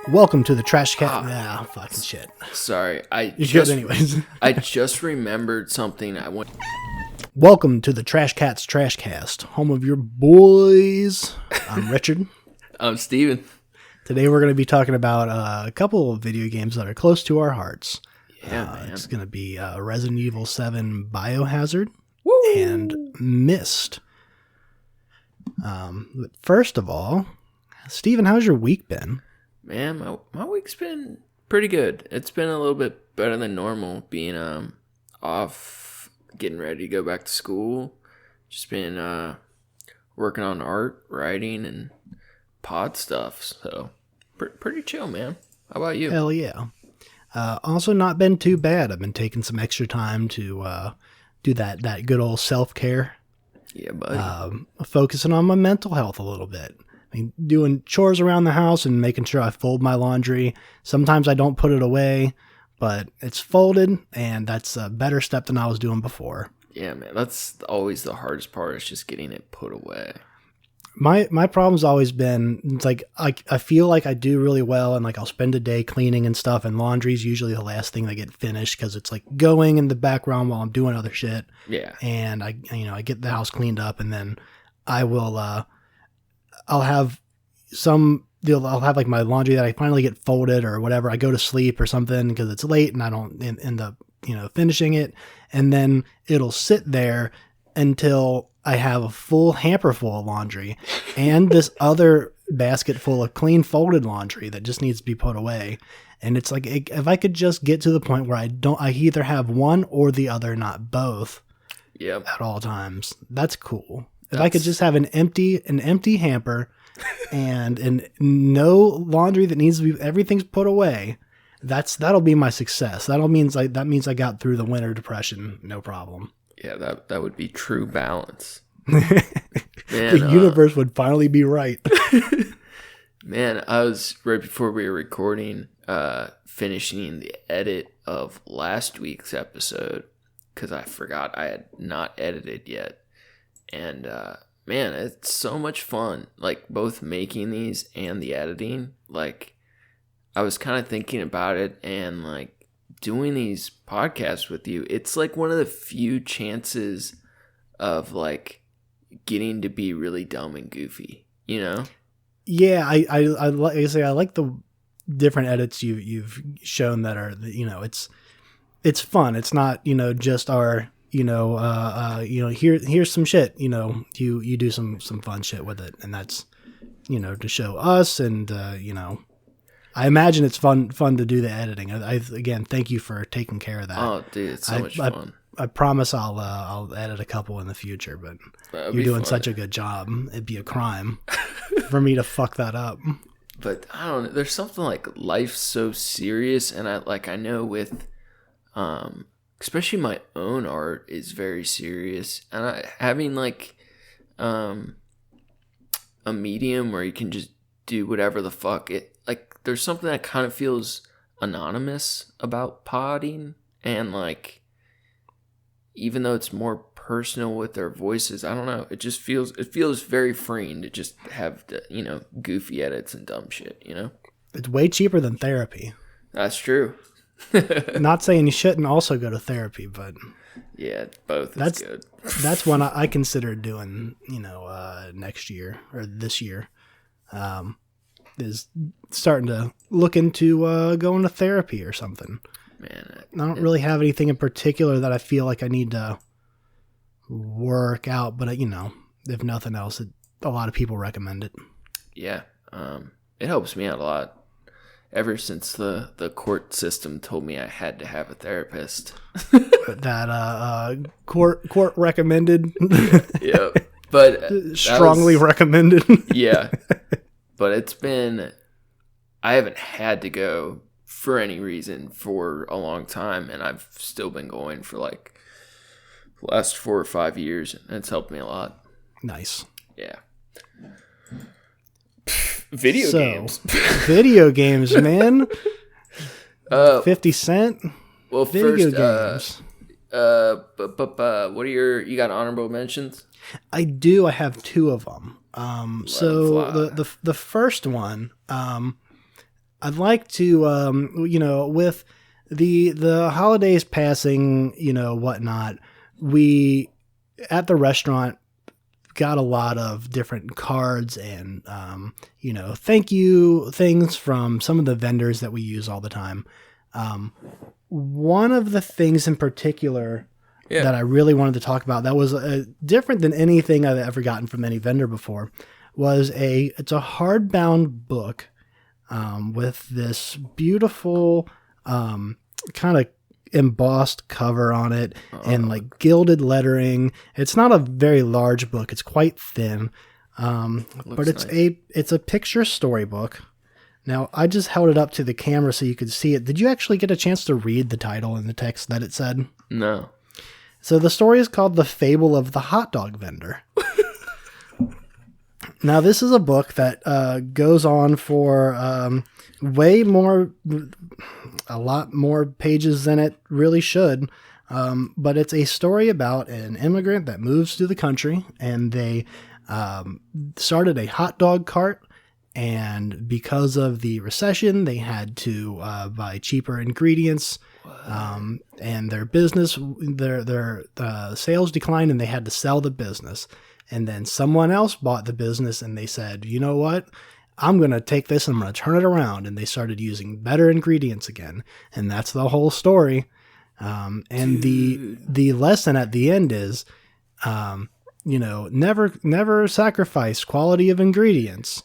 Welcome to the Trashcats. Fucking shit. Sorry, Anyways. I just remembered something. Welcome to the Trashcats Trashcast, home of your boys. I'm Richard. I'm Steven. Today we're going to be talking about a couple of video games that are close to our hearts. Yeah, man. It's going to be Resident Evil 7 Biohazard Woo! and Myst. But first of all, Steven, how's your week been? Man, my week's been pretty good. It's been a little bit better than normal, being off, getting ready to go back to school. Just been working on art, writing, and pod stuff. So pretty chill, man. How about you? Hell yeah. Also not been too bad. I've been taking some extra time to do that good old self-care. Yeah, buddy. Focusing on my mental health a little bit. I mean, doing chores around the house and making sure I fold my laundry. Sometimes I don't put it away, but it's folded, and that's a better step than I was doing before. Yeah, man. That's always the hardest part, is just getting it put away. My problem's always been, it's like, I feel like I do really well, and like I'll spend a day cleaning and stuff, and laundry's usually the last thing that get finished because it's like going in the background while I'm doing other shit. Yeah. And I get the house cleaned up, and then I will, I'll have like my laundry that I finally get folded or whatever. I go to sleep or something because it's late and I don't end up, finishing it. And then it'll sit there until I have a full hamper full of laundry and this other basket full of clean folded laundry that just needs to be put away. And it's like, if I could just get to the point where I either have one or the other, not both. Yep. At all times, that's cool. If I could just have an empty hamper and no laundry that needs to be, everything's put away, that'll be my success. That means I got through the winter depression, no problem. Yeah, that would be true balance. Man, the universe would finally be right. Man, I was, right before we were recording, finishing the edit of last week's episode because I forgot I had not edited yet. And, man, it's so much fun, like, both making these and the editing. Like, I was kind of thinking about it, and, like, doing these podcasts with you, it's, like, one of the few chances of, like, getting to be really dumb and goofy, you know? Yeah, I like I say, I like the different edits you've shown that are, it's fun. It's not, just our... here's some shit, you do some fun shit with it. And that's, to show us. And, I imagine it's fun to do the editing. Again, thank you for taking care of that. Oh, dude, it's so much fun. I promise I'll edit a couple in the future, but you're doing such a good job. It'd be a crime for me to fuck that up. But I don't know. There's something like life's so serious. And I know with, especially my own art is very serious, and having like a medium where you can just do whatever the fuck it, like, there's something that kind of feels anonymous about podding, and like, even though it's more personal with their voices, I don't know, it feels very freeing to just have the, goofy edits and dumb shit, It's way cheaper than therapy. That's true. Not saying you shouldn't also go to therapy, but yeah, both is good. That's one I consider doing, next year or this year, is starting to look into going to therapy or something. Man, I don't really have anything in particular that I feel like I need to work out, but if nothing else, a lot of people recommend it. Yeah, it helps me out a lot. Ever since the court system told me I had to have a therapist. That court recommended. Yeah, but strongly recommended. Yeah, but I haven't had to go for any reason for a long time, and I've still been going for like the last 4 or 5 years, and it's helped me a lot. Nice. Yeah. Video games, man. 50 Cent. Well, video first, games. What are you got honorable mentions? I do. I have 2 of them. So the first one, I'd like to, with the holidays passing, whatnot, we at the restaurant got a lot of different cards and, thank you things from some of the vendors that we use all the time. One of the things in particular that I really wanted to talk about that was different than anything I've ever gotten from any vendor before was it's a hardbound book with this beautiful kind of embossed cover on it and like gilded lettering. It's not a very large book. It's quite thin. But it's nice. It's a picture storybook. Now, I just held it up to the camera so you could see it. Did you actually get a chance to read the title and the text that it said? No. So the story is called The Fable of the Hot Dog Vendor. Now, this is a book that goes on for a lot more pages than it really should. But it's a story about an immigrant that moves to the country, and they started a hot dog cart. And because of the recession, they had to buy cheaper ingredients, and their business, their sales declined, and they had to sell the business. And then someone else bought the business, and they said, you know what? I'm going to take this and I'm going to turn it around. And they started using better ingredients again. And that's the whole story. And the lesson at the end is, never sacrifice quality of ingredients.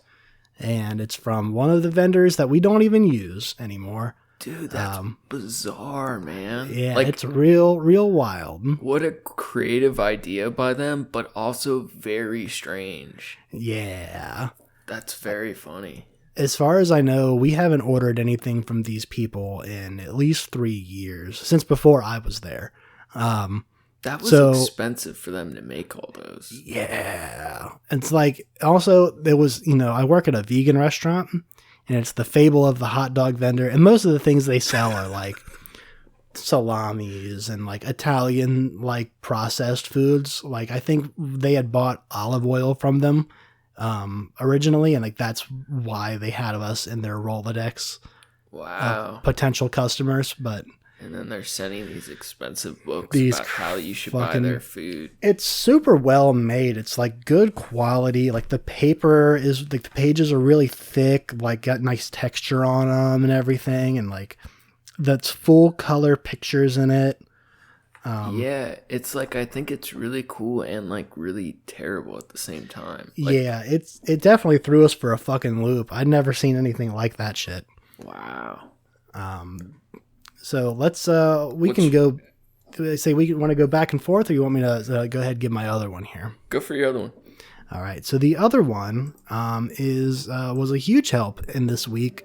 And it's from one of the vendors that we don't even use anymore. Dude, that's bizarre, man. Yeah, it's real wild. What a creative idea by them, but also very strange. Yeah. That's very funny. As far as I know, we haven't ordered anything from these people in at least 3 years, since before I was there. That was expensive for them to make all those. Yeah. It's like, also, there was, I work at a vegan restaurant, and it's The Fable of the Hot Dog Vendor, and most of the things they sell are like salamis and like Italian like processed foods. Like, I think they had bought olive oil from them originally, and like that's why they had us in their Rolodex. Wow. Potential customers, but... And then they're sending these expensive books about how you should buy their food. It's super well made. It's like good quality. Like the paper is like the pages are really thick, like got nice texture on them and everything. And like that's full color pictures in it. Yeah, it's like, I think it's really cool and like really terrible at the same time. Like, yeah, it definitely threw us for a fucking loop. I'd never seen anything like that shit. Wow. So let's, can go, say we want to go back and forth, or you want me to go ahead and give my other one here? Go for your other one. All right. So the other one was a huge help in this week.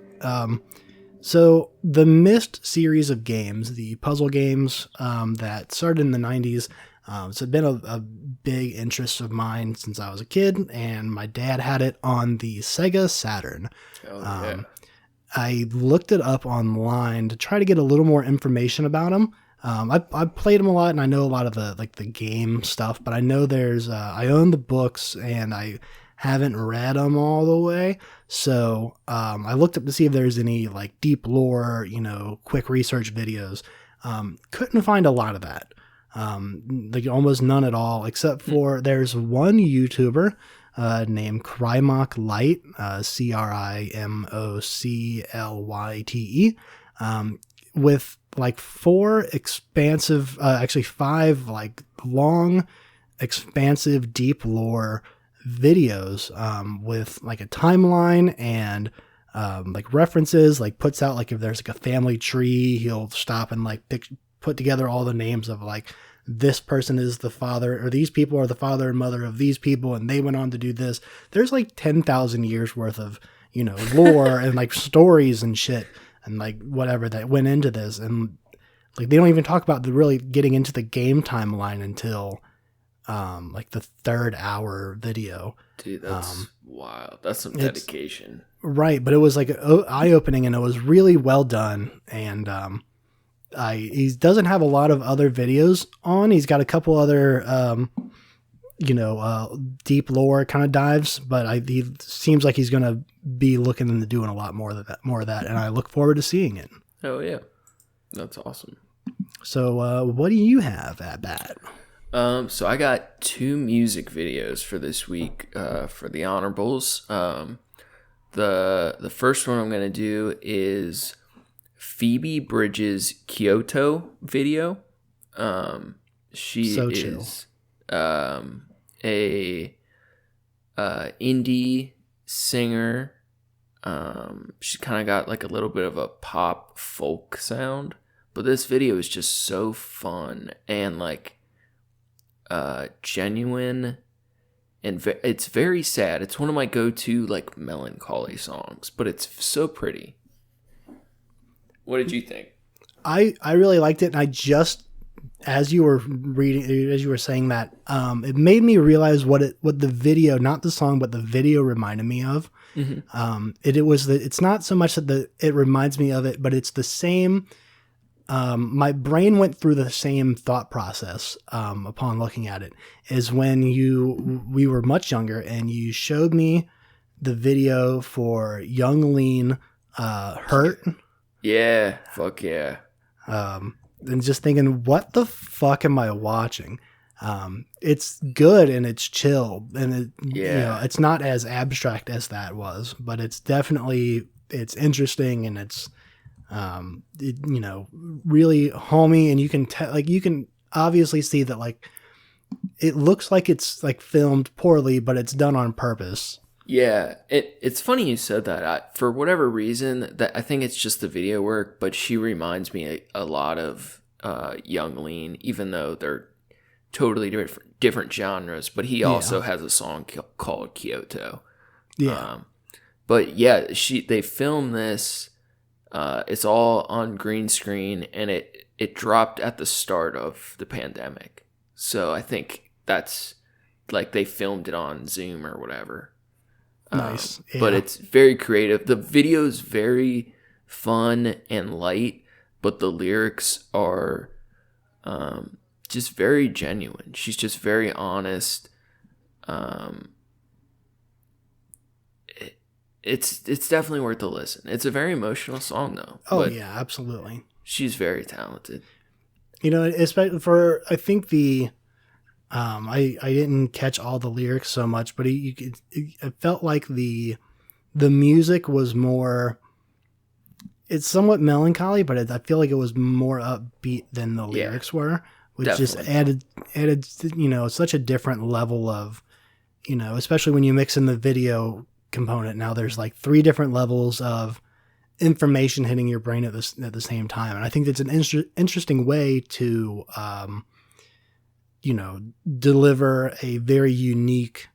So the Myst series of games, the puzzle games that started in the 90s, it's been a big interest of mine since I was a kid, and my dad had it on the Sega Saturn. Oh, yeah. I looked it up online to try to get a little more information about them. I played them a lot, and I know a lot of the game stuff, but I know I own the books, and I haven't read them all the way. So I looked up to see if there's any like deep lore, quick research videos. Couldn't find a lot of that. Like almost none at all, except for there's one YouTuber named Crymoc Light, CRIMOCLYTE, with like 4 expansive, actually 5 like long, expansive, deep lore videos with like a timeline and like references, like puts out like if there's like a family tree, he'll stop and like put together all the names of like this person is the father, or these people are the father and mother of these people, and they went on to do this. There's like 10,000 years worth of, lore and like stories and shit and like whatever that went into this. And like, they don't even talk about really getting into the game timeline until like the 3rd hour video. Dude, that's wild. That's some dedication. Right. But it was like eye-opening, and it was really well done. And, he doesn't have a lot of other videos on. He's got a couple other deep lore kind of dives, but he seems like he's going to be looking into doing a lot more of that, and I look forward to seeing it. Oh yeah, that's awesome. So what do you have at bat? So I got 2 music videos for this week for the honorables. The first one I'm gonna do is Phoebe Bridges' Kyoto video. She So is a indie singer. She kind of got like a little bit of a pop folk sound, but this video is just so fun and like genuine, and it's very sad. It's one of my go-to like melancholy songs, but it's so pretty. What did you think? I really liked it, and I just, as you were saying that, it made me realize what the video, not the song, but the video reminded me of. Mm-hmm. It's not so much that it reminds me of it, but it's the same. My brain went through the same thought process upon looking at it, as when we were much younger and you showed me the video for Young Lean, Hurt. Yeah, fuck yeah. And just thinking, what the fuck am I watching? It's good and it's chill, and it's not as abstract as that was, but it's definitely, it's interesting, and it's really homey, and you can obviously see that like it looks like it's like filmed poorly, but it's done on purpose. Yeah, it's funny you said that. For whatever reason, that I think it's just the video work, but she reminds me a lot of Young Lean, even though they're totally different genres. But he also has a song called Kyoto. Yeah. But yeah, they filmed this. It's all on green screen, and it dropped at the start of the pandemic. So I think that's like they filmed it on Zoom or whatever. Nice. Yeah. But it's very creative. The video's very fun and light, but the lyrics are just very genuine. She's just very honest. It's definitely worth a listen. It's a very emotional song, though. Oh, yeah, absolutely. She's very talented. Especially for, I think I didn't catch all the lyrics so much, but it felt like the music was more, it's somewhat melancholy, but I feel like it was more upbeat than the lyrics were, which definitely just added such a different level of, especially when you mix in the video component. Now there's like 3 different levels of information hitting your brain at the same time, and I think that's an interesting way to deliver a very unique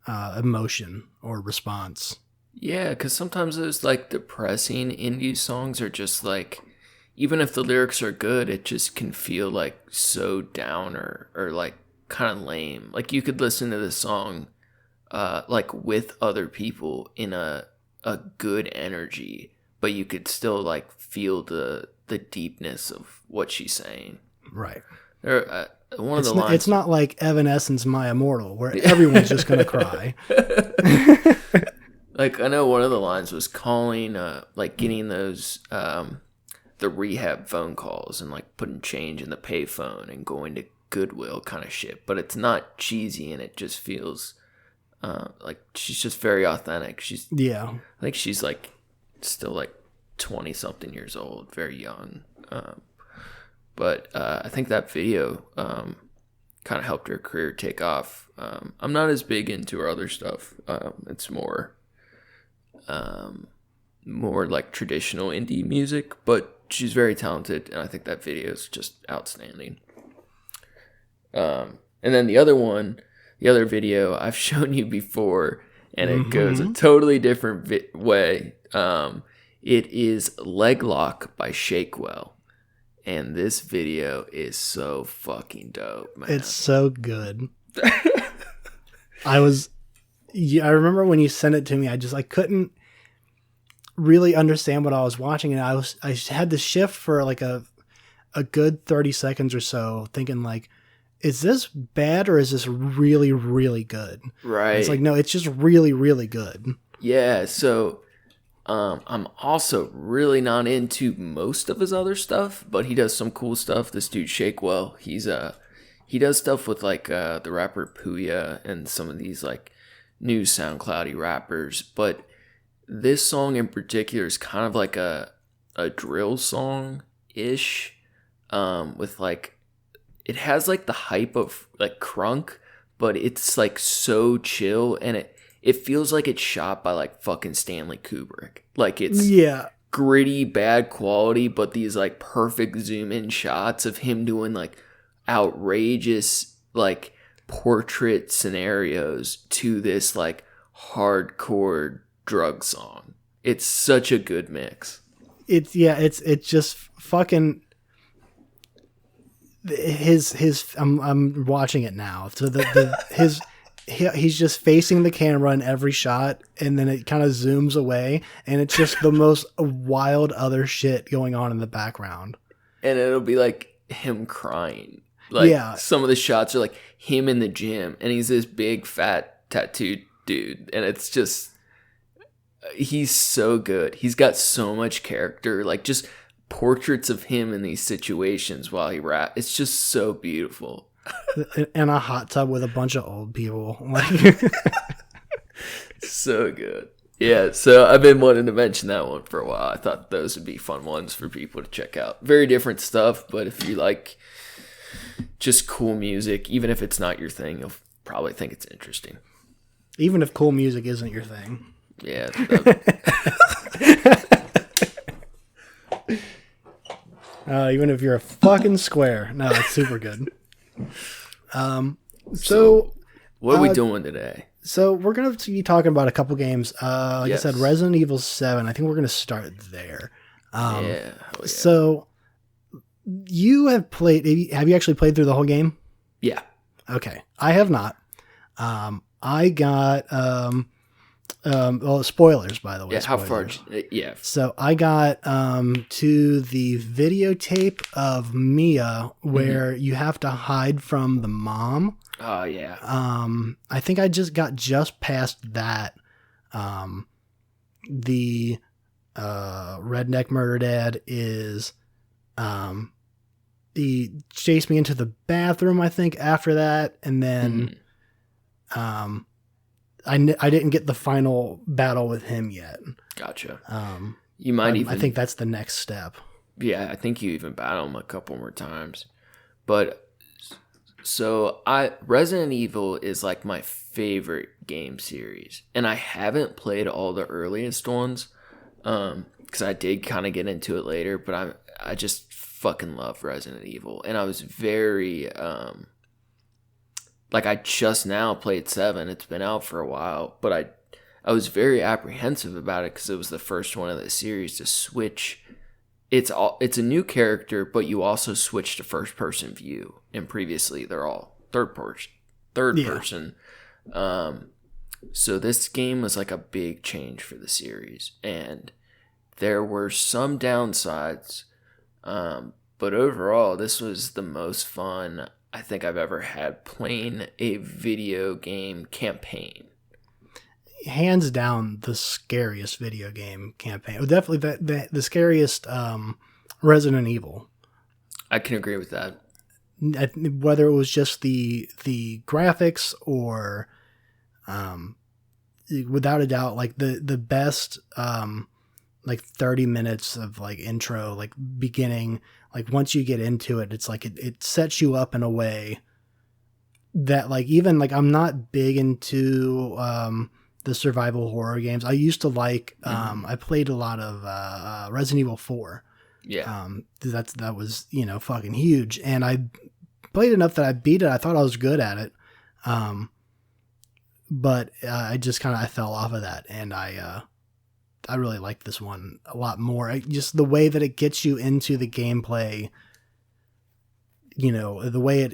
emotion or response. Yeah, because sometimes those like depressing indie songs are just like, even if the lyrics are good, it just can feel like so down or like kind of lame. Like you could listen to this song like with other people in a good energy, but you could still like feel the deepness of what she's saying. Right. It's not like Evanescence, My Immortal, where everyone's just going to cry. Like, I know one of the lines was calling, like getting those, the rehab phone calls and like putting change in the payphone and going to Goodwill kind of shit. But it's not cheesy, and it just feels like she's just very authentic. I think she's like still like 20 something years old, very young. But I think that video kind of helped her career take off. I'm not as big into her other stuff. It's more like traditional indie music, but she's very talented, and I think that video is just outstanding. And then the other video I've shown you before, and it goes a totally different way. It is Leg Lock by Shakewell. And this video is so fucking dope, man. It's so good. I remember when you sent it to me, I couldn't really understand what I was watching, and I had to shift for like a good 30 seconds or so, thinking like, is this bad or is this really, really good? Right. And it's like, no, it's just really, really good. Yeah, so I'm also really not into most of his other stuff, but he does some cool stuff. This dude Shakewell, he does stuff with like the rapper Puya and some of these like new SoundCloudy rappers, but this song in particular is kind of like a drill song ish, with like it has like the hype of like crunk, but it's like so chill, and it feels like it's shot by like fucking Stanley Kubrick. Like it's gritty, bad quality, but these like perfect zoom in shots of him doing like outrageous like portrait scenarios to this like hardcore drug song. It's such a good mix. It's just fucking his I'm watching it now. So he's just facing the camera in every shot, and then it kind of zooms away, and it's just the most wild other shit going on in the background. And it'll be like him crying. Like some of the shots are like him in the gym, and he's this big fat tattooed dude, and it's just he's so good. He's got so much character, like just portraits of him in these situations while he raps. It's just so beautiful. In a hot tub with a bunch of old people. Like so good. Yeah, so I've been wanting to mention that one for a while. I thought those would be fun ones for people to check out. Very different stuff, but if you like just cool music, even if it's not your thing, you'll probably think it's interesting. Even if cool music isn't your thing. Yeah. Even if you're a fucking square. No, it's super good. So what are we doing today? So we're going to be talking about a couple games. Like I said, Resident Evil 7. I think we're going to start there. So you have played, have you actually played through the whole game? Yeah. Okay. I have not. I got, well, spoilers, by the way. Yeah, how far? Yeah. So I got to the videotape of Mia where you have to hide from the mom. Oh, yeah. I think I got past that. The redneck murder dad is he chased me into the bathroom, I think, after that, and then I didn't get the final battle with him yet. Gotcha. You might even... I think that's the next step. Yeah, I think you even battle him a couple more times. But, so, Resident Evil is like my favorite game series. And I haven't played all the earliest ones, because I did kind of get into it later, but I just fucking love Resident Evil. And I was very... like I just now played 7. It's been out for a while, but I was very apprehensive about it because it was the first one of the series to switch. It's a new character, but you also switch to first person view, and previously they're all third person. So this game was like a big change for the series, and there were some downsides, but overall this was the most fun I think I've ever had playing a video game campaign. Hands down, the scariest video game campaign. Definitely the scariest Resident Evil. I can agree with that. Whether it was just the graphics or, without a doubt, like the best, like 30 minutes of like intro, like beginning. Like once you get into it, it's like it sets you up in a way that like even like I'm not big into the survival horror games. I used to like I played a lot of Resident Evil 4. Yeah. That was, fucking huge, and I played enough that I beat it. I thought I was good at it. But I just kind of I fell off of that, and I really like this one a lot more. Just the way that it gets you into the gameplay, the way it,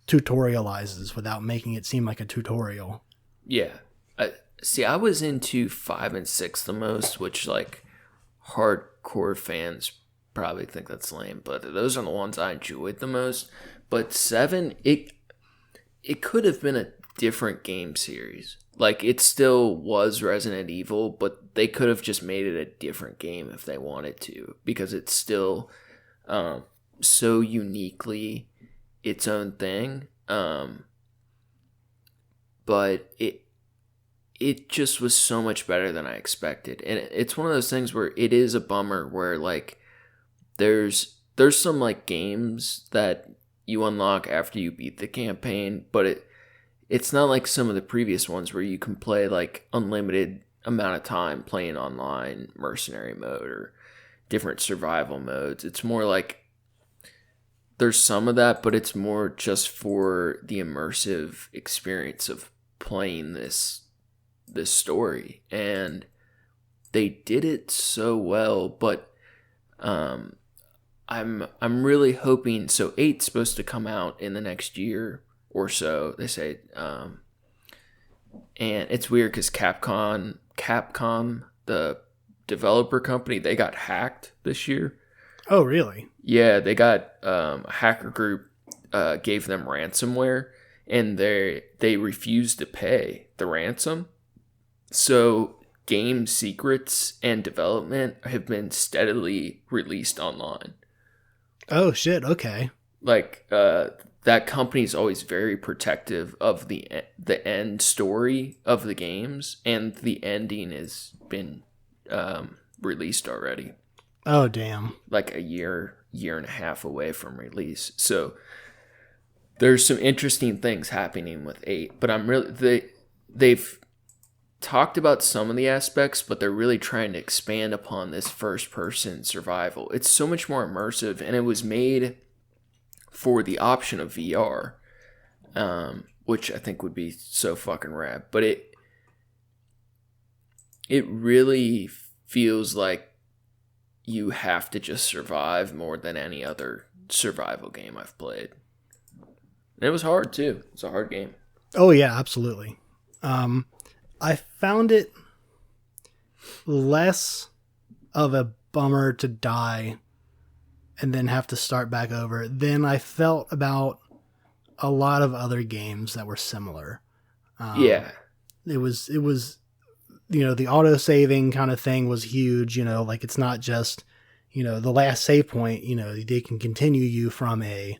tutorializes without making it seem like a tutorial. Yeah. I was into 5 and 6 the most, which like hardcore fans probably think that's lame, but those are the ones I enjoyed the most. But 7, it could have been a different game series. Like, it still was Resident Evil, but they could have just made it a different game if they wanted to, because it's still so uniquely its own thing. But it just was so much better than I expected. And it's one of those things where it is a bummer where, like, there's some, like, games that you unlock after you beat the campaign, but it's not like some of the previous ones where you can play, like, unlimited amount of time playing online mercenary mode or different survival modes. It's more like there's some of that, but it's more just for the immersive experience of playing this story. And they did it so well, but I'm really hoping, so 8's supposed to come out in the next year or so, they say, and it's weird because Capcom, the developer company, they got hacked this year. Oh, really? Yeah, they got a hacker group gave them ransomware, and they refused to pay the ransom. So game secrets and development have been steadily released online. Oh shit! Okay. Like, that company is always very protective of the end story of the games, and the ending has been released already. Oh damn! Like a year and a half away from release. So there's some interesting things happening with 8, but they've talked about some of the aspects, but they're really trying to expand upon this first person survival. It's so much more immersive, and it was made for the option of VR, which I think would be so fucking rad. But it really feels like you have to just survive more than any other survival game I've played. And it was hard too. It's a hard game. Oh yeah, absolutely. I found it less of a bummer to die and then have to start back over than I felt about a lot of other games that were similar. Yeah. It was, the auto saving kind of thing was huge, like it's not just, the last save point, they can continue you from a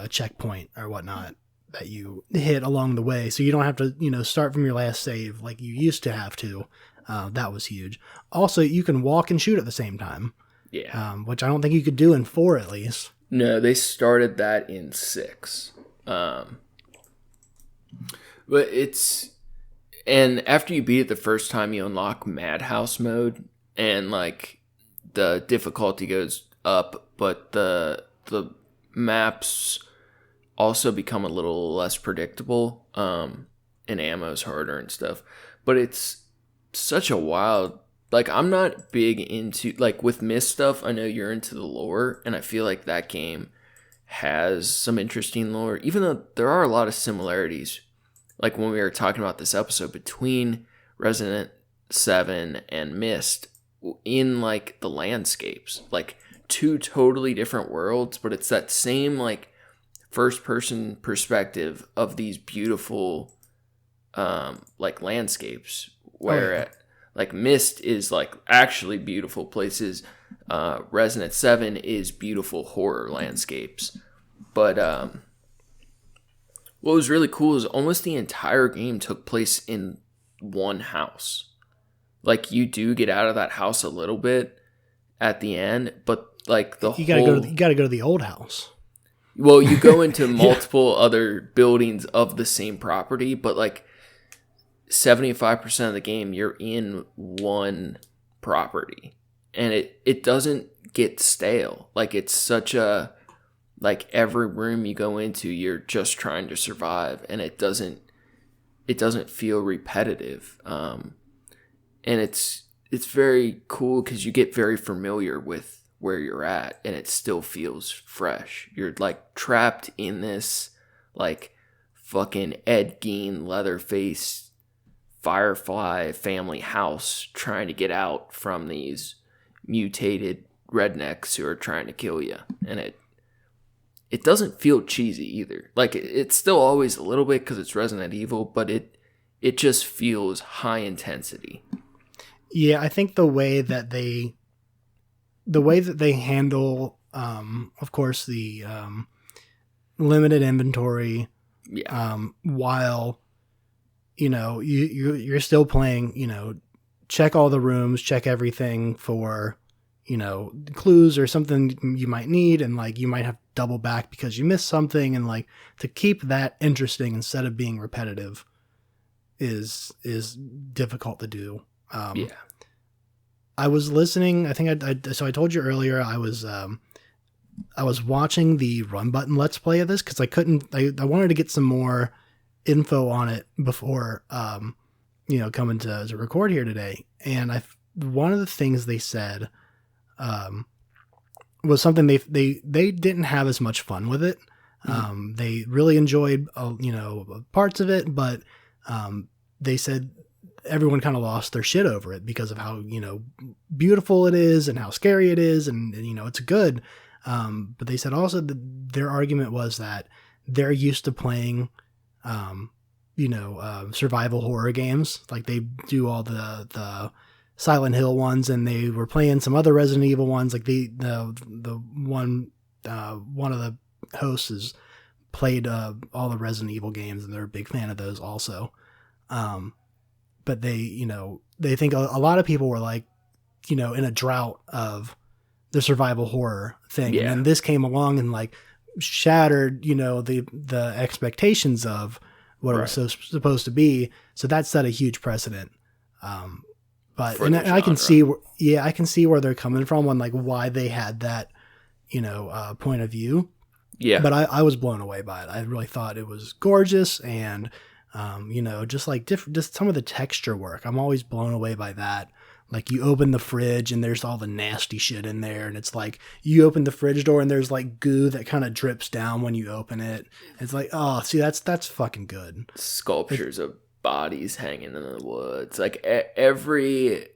checkpoint or whatnot that you hit along the way. So you don't have to, start from your last save like you used to have to. That was huge. Also, you can walk and shoot at the same time. Yeah. Which I don't think you could do in 4 at least. No, they started that in 6. But and after you beat it the first time, you unlock Madhouse mode, and like the difficulty goes up, but the maps also become a little less predictable, and ammo's harder and stuff. But it's such a wild, like, I'm not big into, like, with myst stuff, I know you're into the lore, and I feel like that game has some interesting lore, even though there are a lot of similarities, like when we were talking about this episode, between Resident 7 and Myst in, like, the landscapes, like, 2 totally different worlds, but it's that same, like, first-person perspective of these beautiful, like, landscapes, where like Myst is like actually beautiful places. Resident 7 is beautiful horror landscapes. But what was really cool is almost the entire game took place in one house. Like, you do get out of that house a little bit at the end, but like you gotta go to the old house. Well, you go into multiple other buildings of the same property, but like 75% of the game, you're in one property, and it doesn't get stale. Like, it's such a, like, every room you go into, you're just trying to survive, and it doesn't feel repetitive. And it's very cool because you get very familiar with where you're at, and it still feels fresh. You're like trapped in this like fucking Ed Gein Leatherface Firefly family house, trying to get out from these mutated rednecks who are trying to kill you. And it doesn't feel cheesy either. Like it's still always a little bit because it's Resident Evil, but it just feels high intensity. Yeah, I think the way that they handle, of course, the limited inventory, while you're still playing, check all the rooms, check everything for clues or something you might need, and like you might have to double back because you missed something, and like to keep that interesting instead of being repetitive is difficult to do. I was listening. I think so I told you earlier I was watching the Run Button Let's Play of this because I wanted to get some more info on it before coming to record here today. And one of the things they said was something they didn't have as much fun with it. They really enjoyed parts of it, but they said everyone kind of lost their shit over it because of how beautiful it is and how scary it is, and it's good. But they said also that their argument was that they're used to playing survival horror games. Like they do all the Silent Hill ones, and they were playing some other Resident Evil ones. Like the one of the hosts has played all the Resident Evil games, and they're a big fan of those also. But they think a lot of people were like, in a drought of the survival horror thing. Yeah. And then this came along and like shattered, the expectations of what it was supposed to be. So that set a huge precedent. But I can see where they're coming from on like why they had that, point of view. Yeah. But I was blown away by it. I really thought it was gorgeous, and just some of the texture work. I'm always blown away by that. Like you open the fridge and there's all the nasty shit in there, and it's like you open the fridge door and there's like goo that kind of drips down when you open it. It's like, oh, see, that's fucking good. Sculptures of bodies hanging in the woods. Like every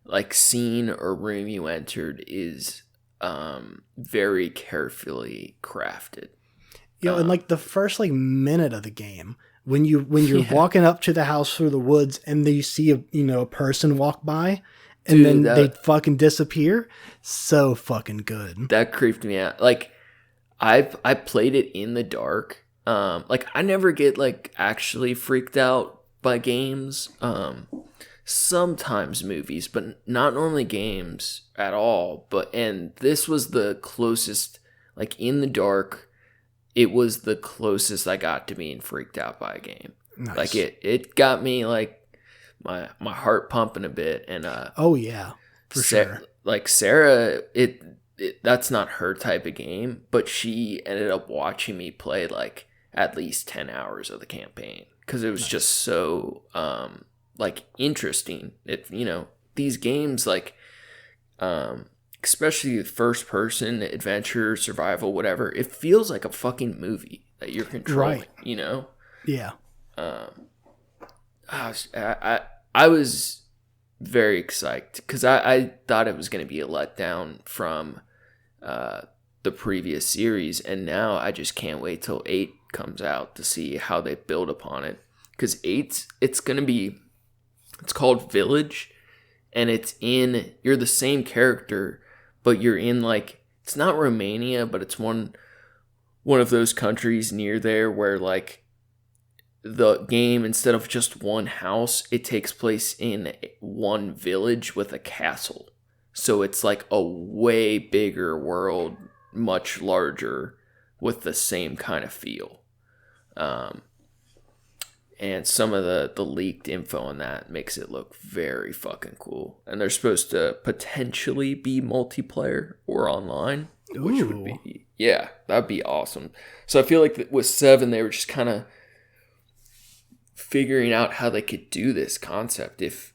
like scene or room you entered is very carefully crafted. And like the first like minute of the game, when you're walking up to the house through the woods and then you see a person walk by and then they fucking disappear. So fucking good. That creeped me out. Like I played it in the dark. Like I never get like actually freaked out by games. Sometimes movies, but not normally games at all. And this was the closest, like in the dark, it was the closest I got to being freaked out by a game. Nice. Like it got me like my heart pumping a bit, and oh yeah, for sure. Like Sarah, that's not her type of game, but she ended up watching me play like at least 10 hours of the campaign because it was just so like interesting. These games like especially first person adventure, survival, whatever, it feels like a fucking movie that you're controlling, Yeah. I was very psyched because I thought it was going to be a letdown from the previous series, and now I just can't wait till 8 comes out to see how they build upon it, because 8's it's called Village, and you're the same character, but you're in like, it's not Romania, but it's one of those countries near there where like the game, instead of just one house, it takes place in one village with a castle. So it's like a way bigger world, much larger, with the same kind of feel. And some of the leaked info on that makes it look very fucking cool. And they're supposed to potentially be multiplayer or online, which would be, that'd be awesome. So I feel like with 7, they were just kind of figuring out how they could do this concept if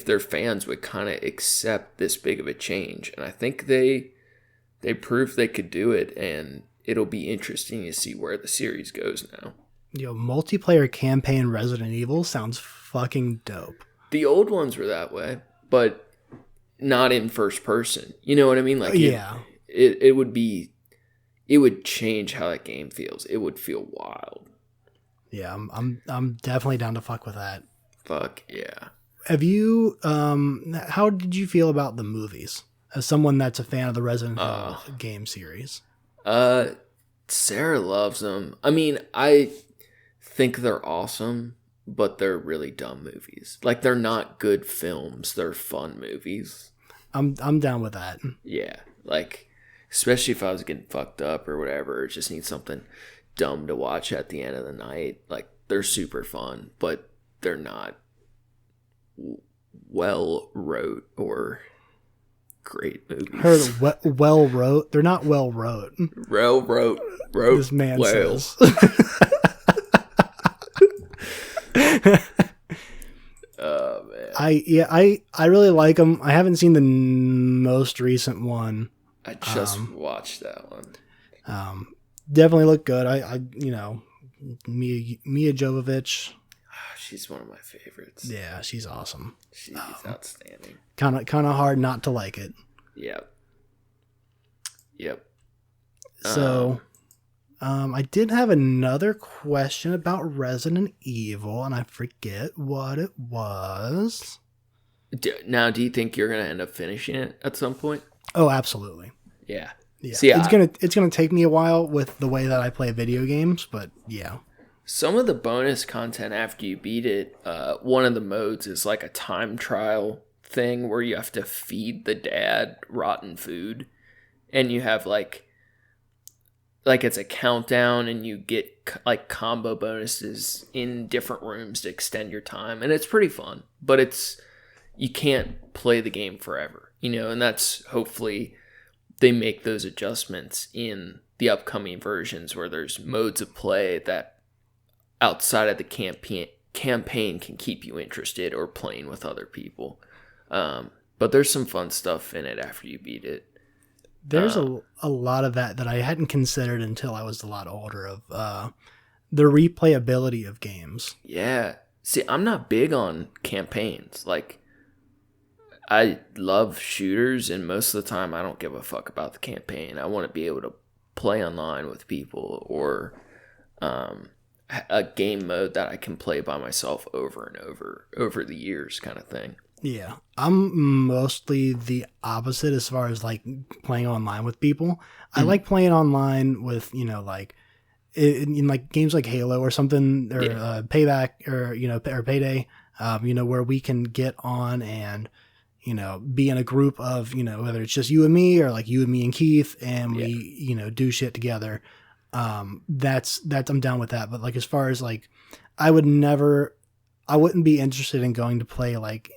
their fans would kind of accept this big of a change. And I think they proved they could do it, and it'll be interesting to see where the series goes now. Multiplayer campaign Resident Evil sounds fucking dope. The old ones were that way, but not in first person. You know what I mean? Like it would be, it would change how that game feels. It would feel wild. Yeah, I'm definitely down to fuck with that. Fuck yeah. Have you how did you feel about the movies as someone that's a fan of the Resident Evil game series? Sarah loves them. I mean, I think they're awesome, but they're really dumb movies. Like, they're not good films. They're fun movies. I'm down with that. Yeah, like, especially if I was getting fucked up or whatever, or just need something dumb to watch at the end of the night. Like, they're super fun, but they're not well wrote or great movies. Heard well wrote. They're not well wrote. Wrote. This man well. says. Oh man. I really like them. I haven't seen the most recent one. I just watched that one. Definitely look good. I Mia Jovovich. She's one of my favorites. Yeah, she's awesome. She's outstanding. Kind of hard not to like it. Yep. So, I did have another question about Resident Evil, and I forget what it was. Now, do you think you're gonna end up finishing it at some point? Oh, absolutely. Yeah. See, it's gonna take me a while with the way that I play video games, but yeah. Some of the bonus content after you beat it, one of the modes is like a time trial thing where you have to feed the dad rotten food, and you have like it's a countdown, and you get like combo bonuses in different rooms to extend your time, and it's pretty fun. But you can't play the game forever, and that's hopefully they make those adjustments in the upcoming versions where there's modes of play that outside of the campaign can keep you interested or playing with other people. But there's some fun stuff in it after you beat it. There's a lot of that I hadn't considered until I was a lot older, of the replayability of games. Yeah. See, I'm not big on campaigns. Like, I love shooters, and most of the time I don't give a fuck about the campaign. I want to be able to play online with people, or a game mode that I can play by myself over and over the years, kind of thing. Yeah, I'm mostly the opposite as far as like playing online with people. I like playing online with, like in like games like Halo or something, or Payback, or or Payday, where we can get on and be in a group of, whether it's just you and me, or like you and me and Keith, and we do shit together. That's I'm down with that. But like, as far as like, I wouldn't be interested in going to play, like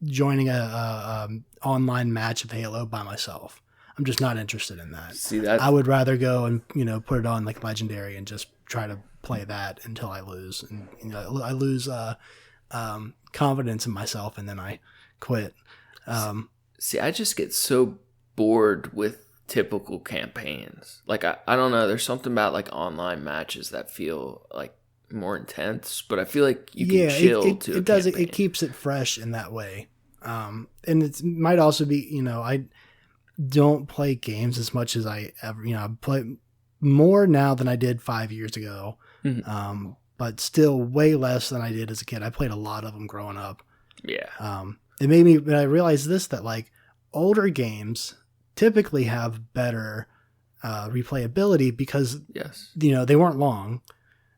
joining a online match of Halo by myself. I'm just not interested in that. See that? I would rather go and put it on like Legendary and just try to play that until I lose, and I lose confidence in myself, and then I quit. See, I just get so bored with typical campaigns. Like, I don't know, there's something about like online matches that feel like more intense, but I feel like you can chill to it does campaign. It keeps it fresh in that way. And it might also be, I don't play games as much as I ever, I play more now than I did 5 years ago. Mm-hmm. But still way less than I did as a kid. I played a lot of them growing up. Yeah. It made me, but I realized this, that like older games typically have better replayability because, they weren't long.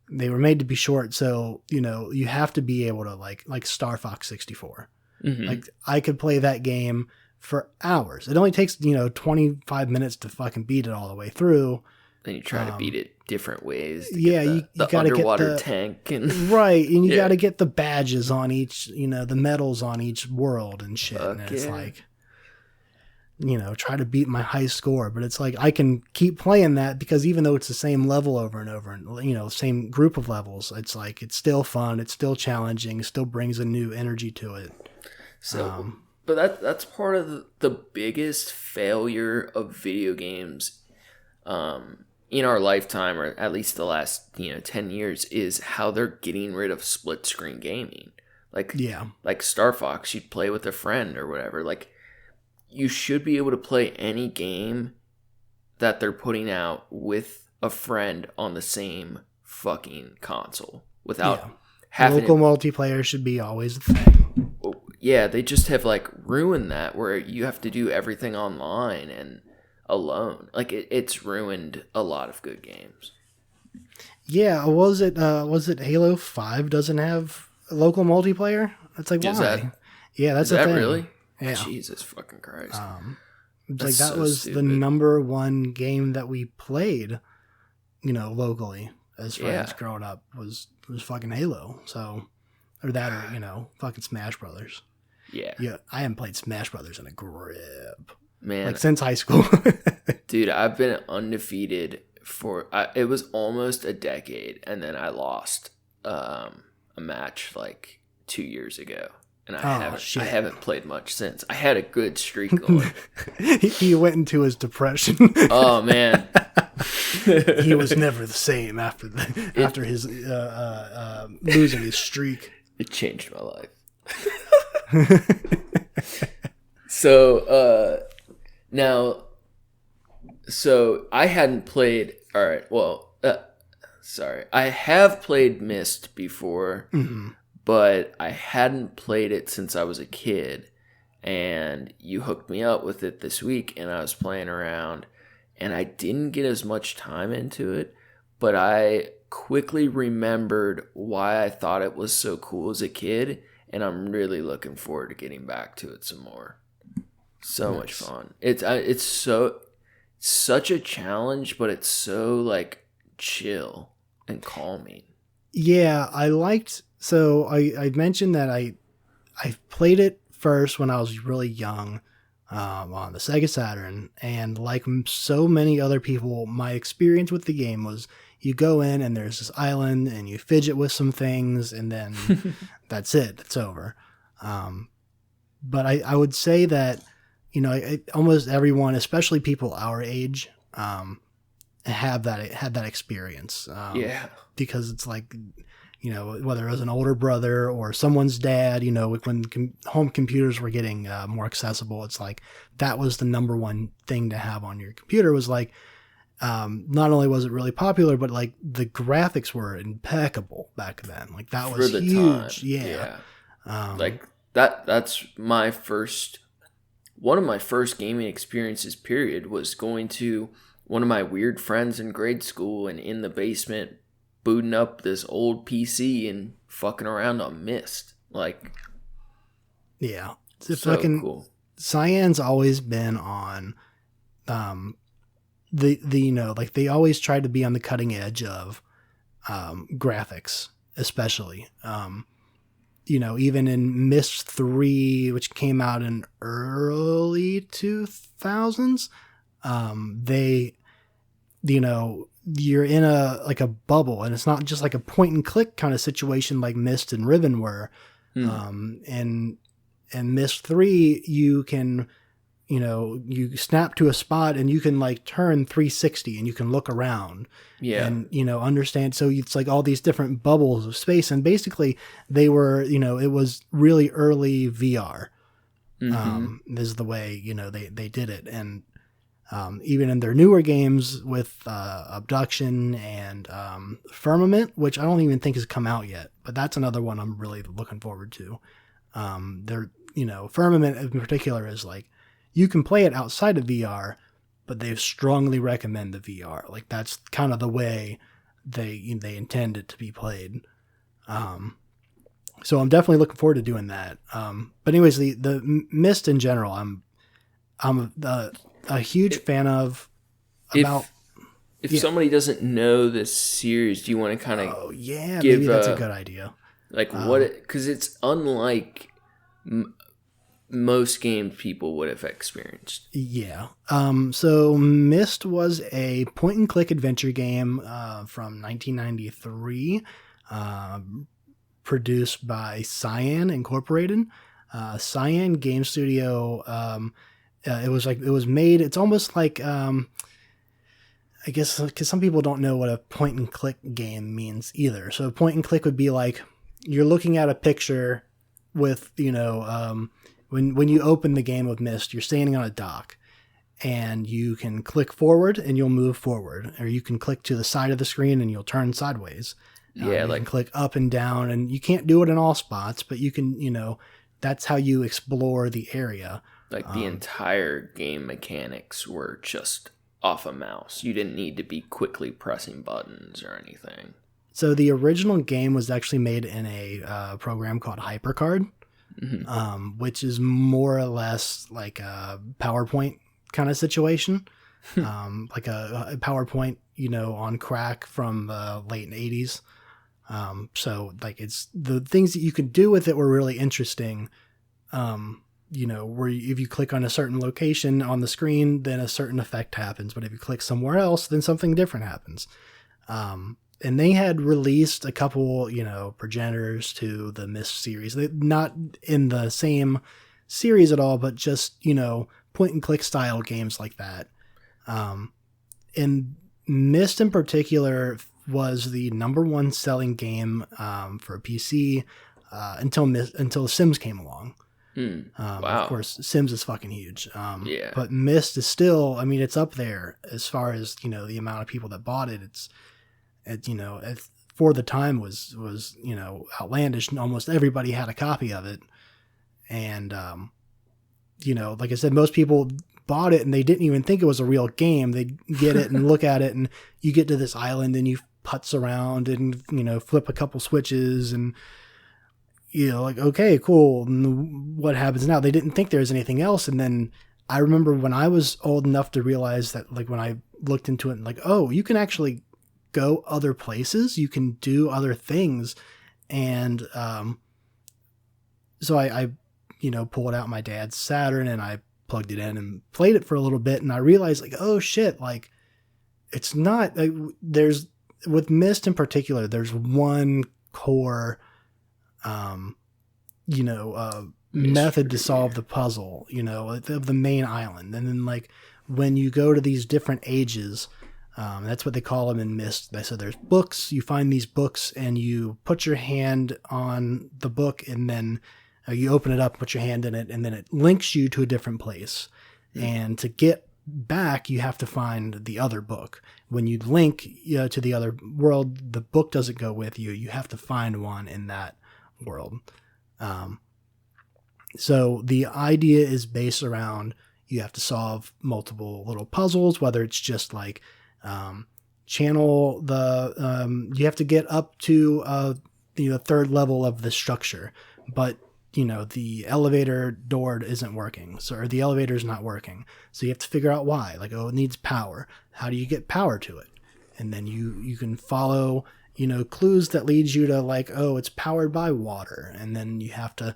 They were made to be short. So, you have to be able to like Star Fox 64. Mm-hmm. Like, I could play that game for hours. It only takes, 25 minutes to fucking beat it all the way through. Then you try to beat it different ways. You got to underwater get the tank and right, and you got to get the badges on each, the medals on each world and shit. And it's like, try to beat my high score, but it's like I can keep playing that because even though it's the same level over and over, and same group of levels, it's like it's still fun, it's still challenging, it still brings a new energy to it. So, but that's part of the biggest failure of video games. In our lifetime, or at least the last 10 years, is how they're getting rid of split screen gaming. Like Star Fox, you'd play with a friend or whatever. Like, you should be able to play any game that they're putting out with a friend on the same fucking console without having local multiplayer should be always a thing. Yeah, they just have like ruined that where you have to do everything online and alone. Like it's ruined a lot of good games. Yeah, was it Halo 5 doesn't have local multiplayer? It's like, why? Yeah, that's a thing. Is that really? Yeah. Jesus fucking Christ. Like that was stupid. The number one game that we played, locally as friends growing up was fucking Halo. So, or that, or fucking Smash Brothers. Yeah. I haven't played Smash Brothers in a grip, man. Like since high school. Dude, I've been undefeated it was almost a decade, and then I lost a match like 2 years ago. And I haven't played much since. I had a good streak going. He went into his depression. Oh man, he was never the same after his losing his streak. It changed my life. So I hadn't played. All right, well, sorry, I have played Myst before. Mm-hmm. But I hadn't played it since I was a kid, and you hooked me up with it this week, and I was playing around, and I didn't get as much time into it, but I quickly remembered why I thought it was so cool as a kid, and I'm really looking forward to getting back to it some more. So much fun. It's such a challenge, but it's so like chill and calming. Yeah, So I mentioned that I played it first when I was really young on the Sega Saturn, and like so many other people, my experience with the game was you go in and there's this island and you fidget with some things and then that's it, it's over. But I would say that almost everyone, especially people our age, had that experience. Because it's like, whether it was an older brother or someone's dad, when home computers were getting more accessible, it's like that was the number one thing to have on your computer was like, not only was it really popular, but like the graphics were impeccable back then. Like that was for the huge. Time. Yeah. Like that's one of my first gaming experiences, period, was going to one of my weird friends in grade school and in the basement booting up this old PC and fucking around on Myst. Like, yeah, it's so fucking cool. Cyan's always been on, like they always tried to be on the cutting edge of, graphics, especially, even in Myst 3, which came out in early 2000s, you're in a bubble, and it's not just like a point and click kind of situation like Myst and Riven were. And Myst 3, you can, you snap to a spot and you can like turn 360 and you can look around and, understand. So it's like all these different bubbles of space, and basically they were, it was really early VR. This is the way, they did it. And, even in their newer games with Abduction and Firmament, which I don't even think has come out yet, but that's another one I'm really looking forward to. Firmament in particular is like, you can play it outside of VR, but they strongly recommend the VR. Like that's kind of the way they intend it to be played. So I'm definitely looking forward to doing that. But anyways, the Myst in general, I'm a huge fan of. If somebody doesn't know this series, do you want to kind of maybe that's a good idea. Like because it's unlike most games people would have experienced. Yeah. So Myst was a point and click adventure game from 1993, produced by Cyan Incorporated. Cyan Game Studio. It was made. It's almost like, I guess, because some people don't know what a point and click game means either. So a point and click would be like you're looking at a picture with, when you open the game of Myst, you're standing on a dock, and you can click forward and you'll move forward, or you can click to the side of the screen and you'll turn sideways. Yeah, You can click up and down, and you can't do it in all spots, but you can, that's how you explore the area. like the entire game mechanics were just off a mouse. You didn't need to be quickly pressing buttons or anything. So the original game was actually made in a program called HyperCard, which is more or less like a PowerPoint kind of situation, like a PowerPoint, on crack from the late 80s. So like it's the things that you could do with it were really interesting. Where if you click on a certain location on the screen, then a certain effect happens. But if you click somewhere else, then something different happens. And they had released a couple, progenitors to the Myst series. Not in the same series at all, but just, point and click style games like that. And Myst in particular was the #1 selling game for a PC until Sims came along. Wow. Of course, Sims is fucking huge. Yeah. But Myst is still, it's up there as far as, the amount of people that bought it. For the time was outlandish, and almost everybody had a copy of it. And, like I said, most people bought it and they didn't even think it was a real game. They'd get it and look at it, and you get to this island and you putz around and, flip a couple switches and, like, okay, cool. And what happens now? They didn't think there was anything else. And then I remember when I was old enough to realize that, like, when I looked into it, like, oh, you can actually go other places, you can do other things. And so I pulled out my dad's Saturn and I plugged it in and played it for a little bit, and I realized, like, oh shit, like, it's not, like, there's, with Myst in particular, there's one core method to solve the puzzle, of the main island. And then, like, when you go to these different ages, that's what they call them in Myst. They said there's books. You find these books and you put your hand on the book, and then you open it up, put your hand in it, and then it links you to a different place. And to get back, you have to find the other book. When you link to the other world, the book doesn't go with you. You have to find one in that world. So the idea is based around, you have to solve multiple little puzzles, whether it's just like channel the you have to get up to the third level of the structure, but the elevator door isn't working, or the elevator's not working, so you have to figure out why. Like, oh, it needs power. How do you get power to it? And then you can follow clues that leads you to, like, oh, it's powered by water, and then you have to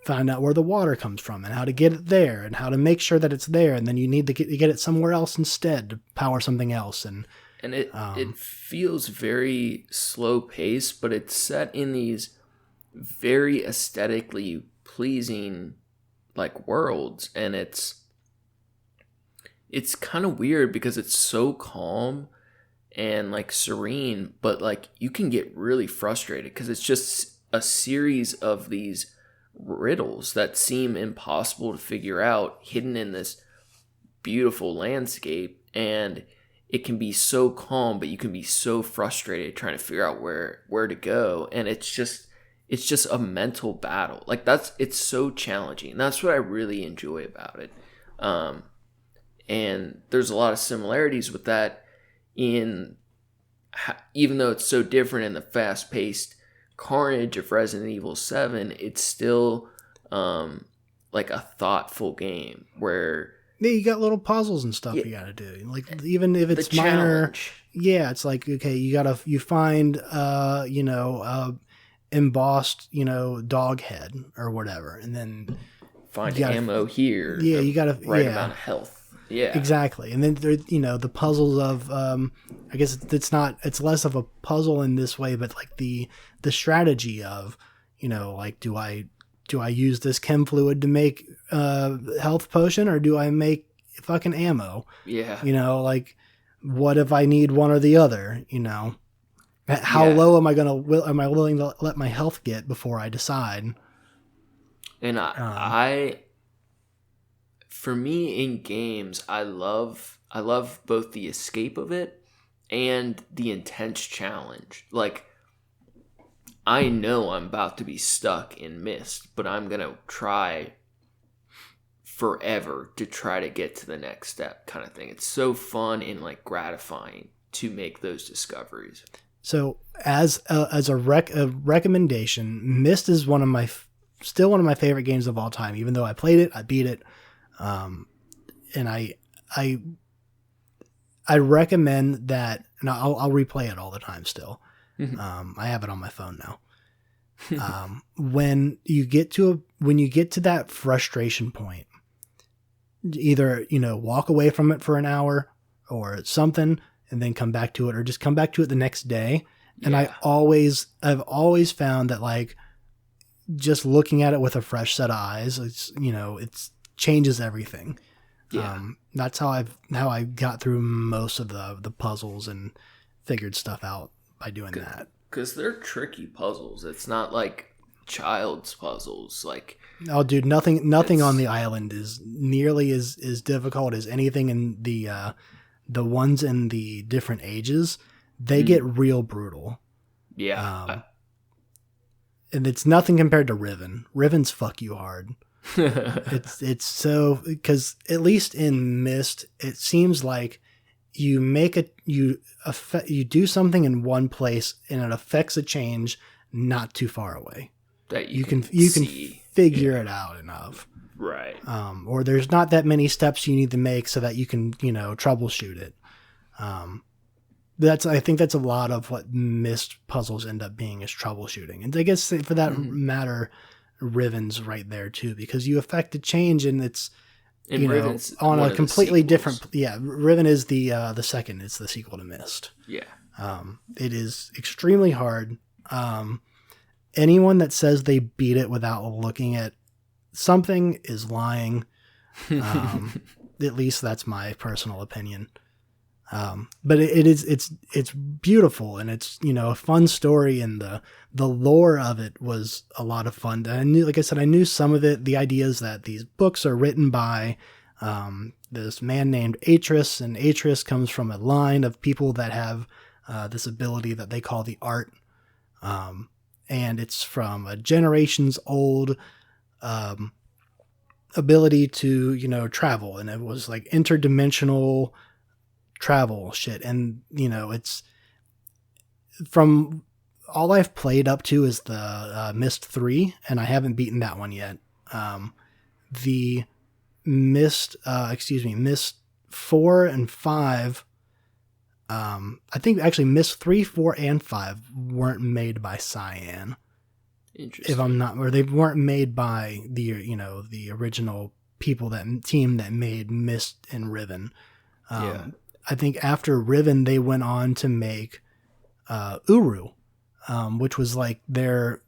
find out where the water comes from and how to get it there and how to make sure that it's there, and then you need to get it somewhere else instead to power something else. And it feels very slow paced, but it's set in these very aesthetically pleasing, like, worlds, and it's kind of weird because it's so calm and, like, serene, but, like, you can get really frustrated because it's just a series of these riddles that seem impossible to figure out, hidden in this beautiful landscape. And it can be so calm, but you can be so frustrated trying to figure out where to go. And it's just a mental battle. Like, it's so challenging. That's what I really enjoy about it. And there's a lot of similarities with that, even though it's so different in the fast-paced carnage of Resident Evil 7, it's still like a thoughtful game where, yeah, you got little puzzles and stuff you gotta do. Like, even if it's minor, yeah, it's like, okay, you find embossed dog head or whatever, and then find ammo here. Yeah, you gotta right amount of health. Yeah, exactly. And then there, the puzzles of I guess it's less of a puzzle in this way, but like the strategy of like, do I use this chem fluid to make health potion, or do I make fucking ammo? Yeah. Like, what if I need one or the other? How low am I willing to let my health get before I decide? And I for me in games, I love both the escape of it and the intense challenge. Like, I know I'm about to be stuck in Myst, but I'm going to try forever to try to get to the next step, kind of thing. It's so fun and like gratifying to make those discoveries. So as a recommendation, Myst is still one of my favorite games of all time. Even though I played it, I beat it, and I recommend that. And I'll replay it all the time still. I have it on my phone now. When you get to that frustration point, either walk away from it for an hour or something, and then come back to it, or just come back to it the next day. And I've always found that, like, just looking at it with a fresh set of eyes, it changes everything. Yeah. That's how I got through most of the puzzles and figured stuff out by doing that. Because they're tricky puzzles. It's not like child's puzzles. Like, oh, dude, nothing on the island is nearly as difficult as anything in the ones in the different ages. They get real brutal. Yeah. And it's nothing compared to Riven. Riven's fuck you hard. It's so, because at least in Myst, it seems like you do something in one place and it affects a change not too far away. That you can figure it out enough. Right. Or there's not that many steps you need to make so that you can, troubleshoot it. I think that's a lot of what Myst puzzles end up being, is troubleshooting. And I guess for that matter, Riven's right there too, because you affect a change and it's, Riven's on a completely different. Yeah. Riven is the second. It's the sequel to Myst. Yeah. It is extremely hard. Anyone that says they beat it without looking at something is lying. At least that's my personal opinion. But it's beautiful, and it's, a fun story, and the lore of it was a lot of fun. I knew some of it, the ideas that these books are written by, this man named Atris, and Atris comes from a line of people that have, this ability that they call the art. And it's from a generations old, ability to, travel. And it was like interdimensional travel shit. And, it's from all I've played up to is the Myst 3, and I haven't beaten that one yet. The Myst 4 and 5, I think actually Myst 3, 4, and 5 weren't made by Cyan. Interesting. If I'm not, or they weren't made by the original team that made Myst and Riven. I think after Riven, they went on to make Uru, which was like their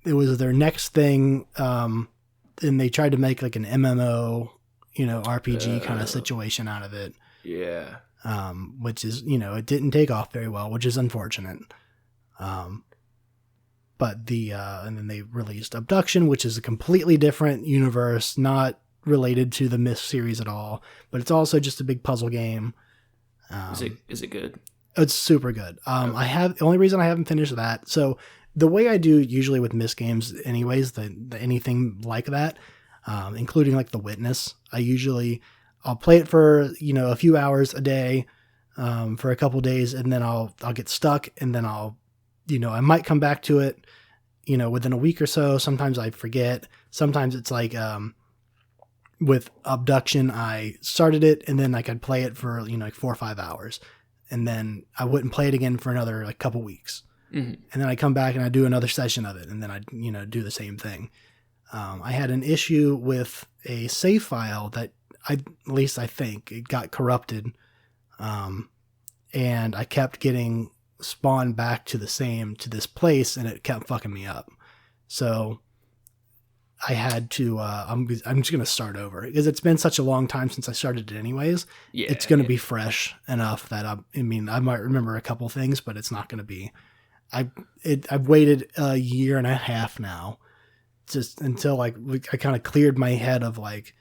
next thing. And they tried to make like an MMO, RPG kind of situation out of it. Yeah. Which is, it didn't take off very well, which is unfortunate. But and then they released Abduction, which is a completely different universe, not related to the Myst series at all, but it's also just a big puzzle game. Is it good? It's super good. The only reason I haven't finished that. So the way I do usually with Myst games anyways, anything like that, including like The Witness, I'll play it for, a few hours a day, for a couple days, and then I'll get stuck, and then I might come back to it, within a week or so. Sometimes I forget. Sometimes it's like, with Abduction, I started it, and then like I'd play it for, like 4 or 5 hours, and then I wouldn't play it again for another like couple weeks. Mm-hmm. And then I come back and I do another session of it, and then I, do the same thing. I had an issue with a save file that at least I think it got corrupted. And I kept getting spawned back to this place, and it kept fucking me up. So I had to, I'm just going to start over, because it's been such a long time since I started it anyways. Yeah, it's going to be fresh enough that I might remember a couple things, but it's not going to be, I've waited a year and a half now, just until like I kind of cleared my head of like,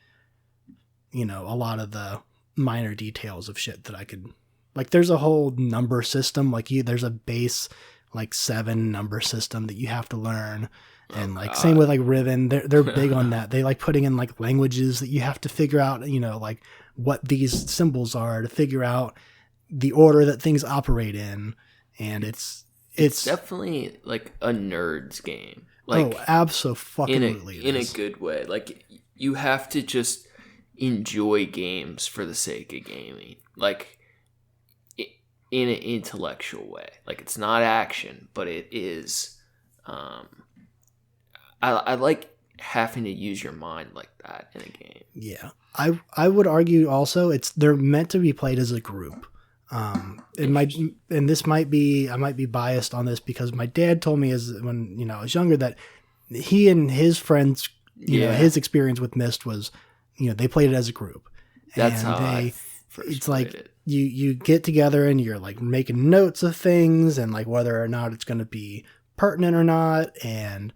a lot of the minor details of shit that I could, like, there's a whole number system. Like there's a base, like 7 number system that you have to learn. And like, same with like Riven, they're big on that. They like putting in like languages that you have to figure out, like what these symbols are to figure out the order that things operate in. And it's definitely like a nerd's game. Like, absolutely. In a good way. Like, you have to just enjoy games for the sake of gaming. Like, in an intellectual way. Like, it's not action, but it is. I like having to use your mind like that in a game. Yeah, I would argue also they're meant to be played as a group. It might, and this might be, I might be biased on this because my dad told me when I was younger that he and his friends, his experience with Myst was, they played it as a group. That's how I first it's played like it. You get together and you're like making notes of things and like whether or not it's going to be pertinent or not. And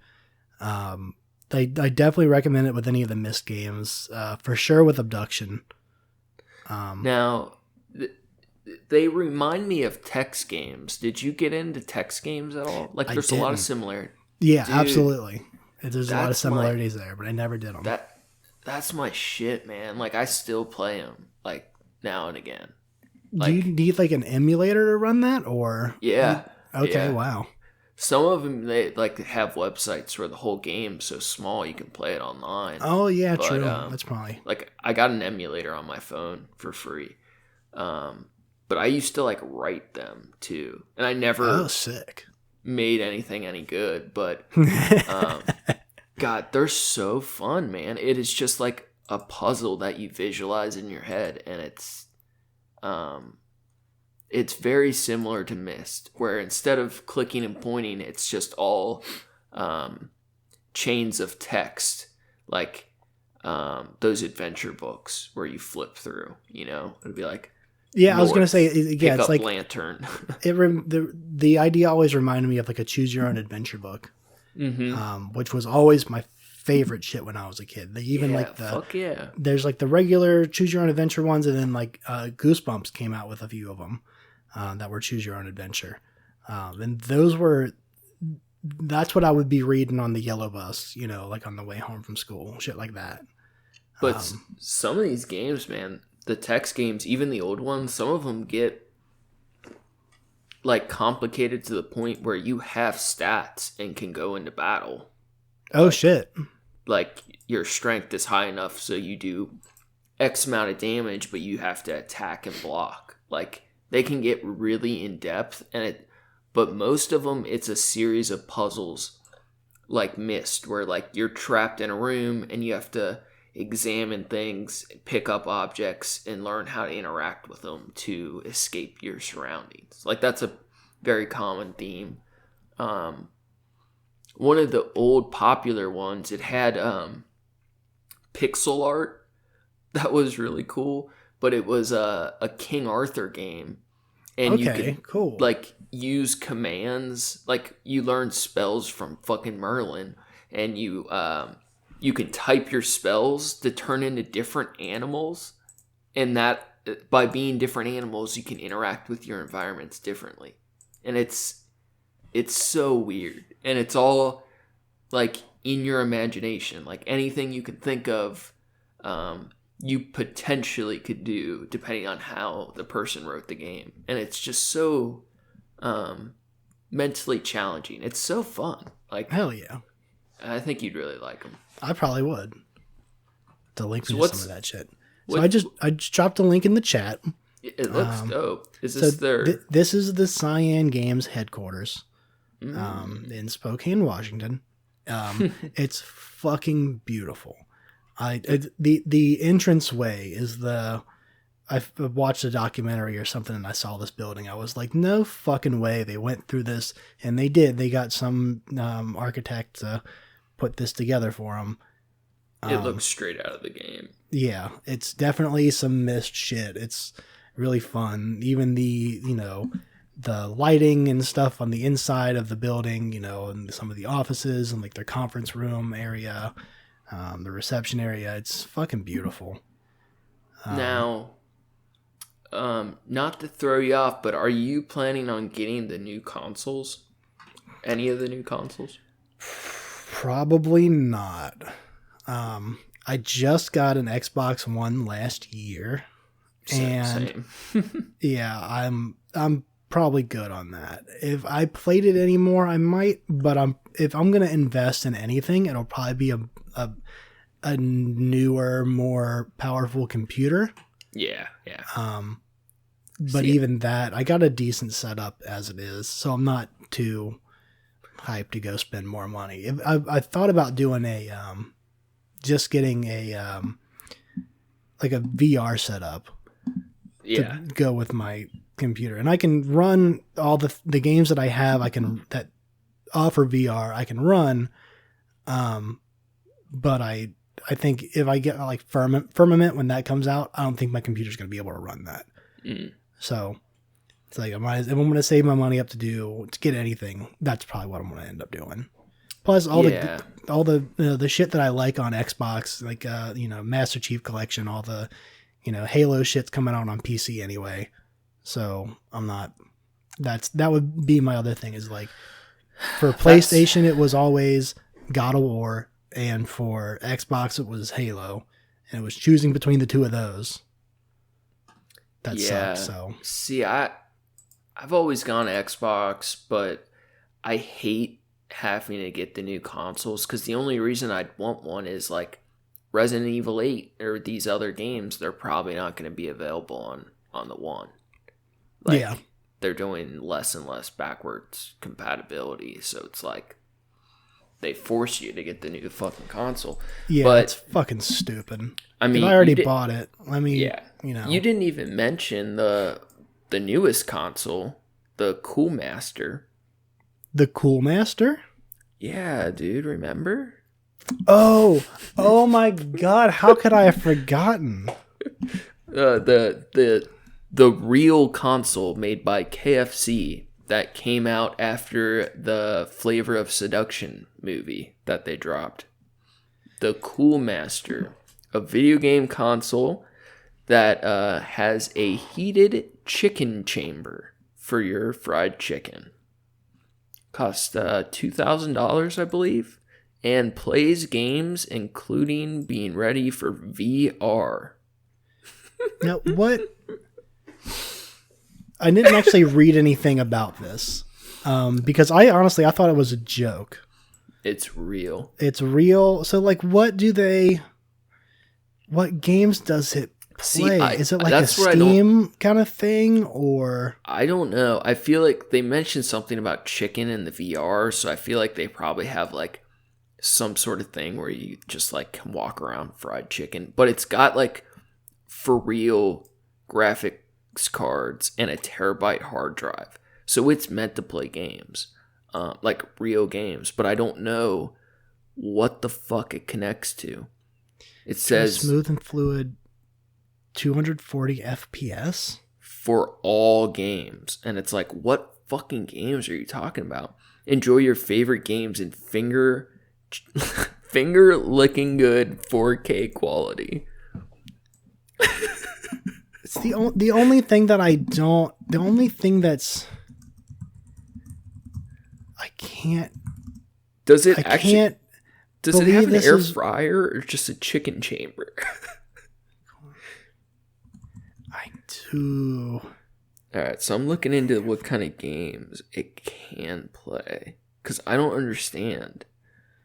I definitely recommend it with any of the Myst games, for sure with Abduction. Now, they remind me of text games. Did you get into text games at all? Like, there's a lot of similarity. Yeah, dude, absolutely. There's a lot of similarities there, but I never did them. That's my shit, man. Like, I still play them, like, now and again. Like, do you need like an emulator to run that, or? Yeah. Okay, yeah. Wow. Some of them, they like have websites where the whole game's so small you can play it online. Oh yeah, true. That's probably like, I got an emulator on my phone for free, but I used to like write them too, and I never made anything any good. But God, they're so fun, man. It is just like a puzzle that you visualize in your head, and it's very similar to Myst, where instead of clicking and pointing, it's just all chains of text, like those adventure books where you flip through. It'd be like, I was gonna say, it's like lantern. The idea always reminded me of like a choose your own adventure book, which was always my favorite shit when I was a kid. There's like the regular choose your own adventure ones, and then like Goosebumps came out with a few of them that were choose your own adventure, and that's what I would be reading on the yellow bus, like on the way home from school, shit like that. But some of these games, man, the text games, even the old ones, some of them get like complicated to the point where you have stats and can go into battle. Oh, shit. Like, your strength is high enough so you do X amount of damage, but you have to attack and block. Like, they can get really in depth, but most of them, it's a series of puzzles like Myst, where like you're trapped in a room and you have to examine things, pick up objects, and learn how to interact with them to escape your surroundings. Like, that's a very common theme. One of the old popular ones, it had pixel art that was really cool, but it was a King Arthur game, and you could like use commands, like you learn spells from fucking Merlin, and you can type your spells to turn into different animals, and that by being different animals, you can interact with your environments differently, and it's so weird, and it's all like in your imagination. Like, anything you can think of, you potentially could do depending on how the person wrote the game, and it's just so mentally challenging. It's so fun. Like, hell yeah, I think you'd really like them. I probably would. To link me to some of that shit. So I just dropped a link in the chat. It looks dope. Is this this is the Cyan Games headquarters in Spokane, Washington. It's fucking beautiful. The entranceway is I watched a documentary or something and I saw this building. I was like, no fucking way they went through this, and they did. They got some architect to put this together for them. It looks straight out of the game. Yeah, it's definitely some Myst shit. It's really fun. Even the lighting and stuff on the inside of the building, and some of the offices and like their conference room area, the reception area. It's fucking beautiful. Now, not to throw you off, but are you planning on getting the new consoles? Any of the new consoles? Probably not. I just got an Xbox One last year, and Same. yeah, I'm probably good on that. If I played it anymore, I might, but if I'm gonna invest in anything, it'll probably be a newer, more powerful computer. Yeah. But even that, I got a decent setup as it is, so I'm not too hyped to go spend more money. I thought about doing just getting like a VR setup to go with my computer, and I can run all the games that I have. That offer VR, I can run. But I think if I get like Firmament when that comes out, I don't think my computer's going to be able to run that. So it's like if I'm going to save my money up to get anything, that's probably what I'm going to end up doing. Plus all the shit that I like on Xbox, like Master Chief Collection, all the Halo shit's coming out on PC anyway. So I'm not. That would be my other thing is like for PlayStation it was always God of War, and for Xbox it was Halo, and it was choosing between the two of those. That sucks. So see, I've always gone Xbox, but I hate having to get the new consoles because the only reason I'd want one is like Resident Evil 8 or these other games. They're probably not going to be available on the One. They're doing less and less backwards compatibility, so it's like they force you to get the new fucking console. Yeah, but it's fucking stupid. I mean, I already bought it. I mean, you didn't even mention the newest console, the Cool Master. The Cool Master? Yeah, dude, remember? Oh my god, how could I have forgotten? The real console made by KFC that came out after the Flavor of Seduction movie that they dropped. The Cool Master, a video game console that has a heated chicken chamber for your fried chicken. Costs $2,000, I believe, and plays games including being ready for VR. Now, what? I didn't actually read anything about this because I thought it was a joke. It's real. It's real. So, like, what games does it play? Is it like a Steam kind of thing, or? I don't know. I feel like they mentioned something about chicken in the VR, so I feel like they probably have like some sort of thing where you just like can walk around fried chicken, but it's got like for real graphics cards and a terabyte hard drive, so it's meant to play games, like real games. But I don't know what the fuck it connects to. It says smooth and fluid 240 FPS for all games, and it's like, what fucking games are you talking about? Enjoy your favorite games in finger licking good 4K quality. It's the only thing that the only thing that's I can't. Does it I can't? Does it have an air fryer or just a chicken chamber? I do. Alright, so I'm looking into what kind of games it can play, because I don't understand.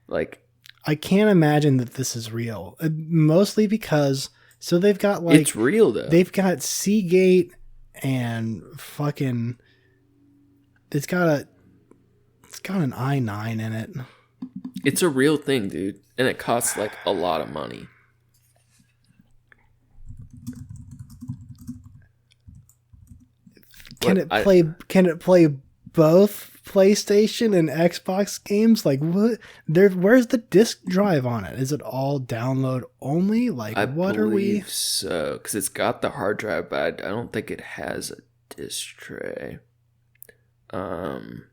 Like, I can't imagine that this is real. Mostly because, so they've got like... It's real, though. They've got Seagate and fucking... It's got an i9 in it. It's a real thing, dude. And it costs like a lot of money. Can it play both PlayStation and Xbox games? Like what? Where's the disc drive on it? Is it all download only? Like what are we? So, because it's got the hard drive, but I don't think it has a disc tray. It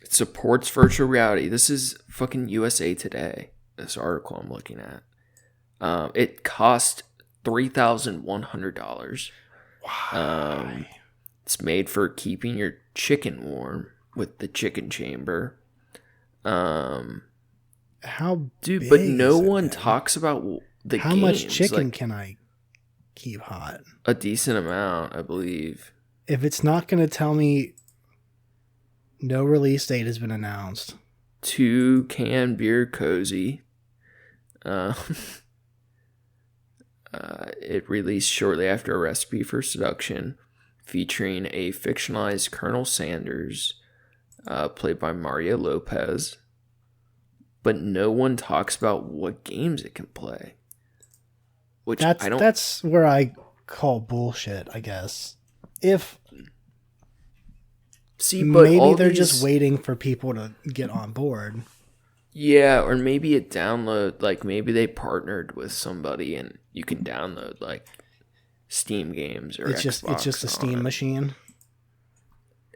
supports virtual reality. This is fucking USA Today. This article I'm looking at. It cost $3,100. Why? It's made for keeping your chicken warm with the chicken chamber. How Dude, big but no is it, one man? talks about the How games. much chicken Like, can I keep hot? a decent amount, I believe. If it's not going to tell me no release date has been announced. 2-can beer cozy. It released shortly after A Recipe for Seduction, featuring a fictionalized Colonel Sanders, played by Mario Lopez. But no one talks about what games it can play. Which That's where I call bullshit, I guess. If maybe they're just waiting for people to get on board. Yeah, or maybe it download, like maybe they partnered with somebody and you can download like Steam games or it's just a Steam machine.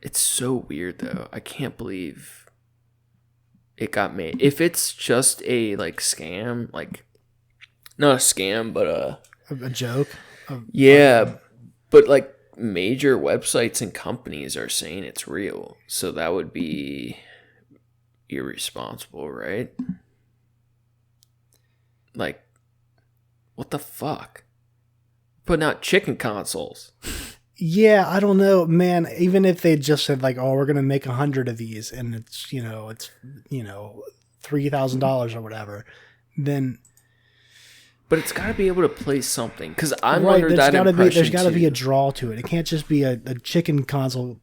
It's so weird though. I can't believe it got made. If it's just a like scam, like not a scam, but a joke. Yeah, but like major websites and companies are saying it's real, so that would be irresponsible, right? Like, what the fuck? Putting out chicken consoles. Yeah, I don't know, man. Even if they just said like, "Oh, we're gonna make 100 of these," and it's $3,000 or whatever, then. But it's got to be able to play something, because I'm under that impression there's got to be a draw to it. It can't just be a chicken console,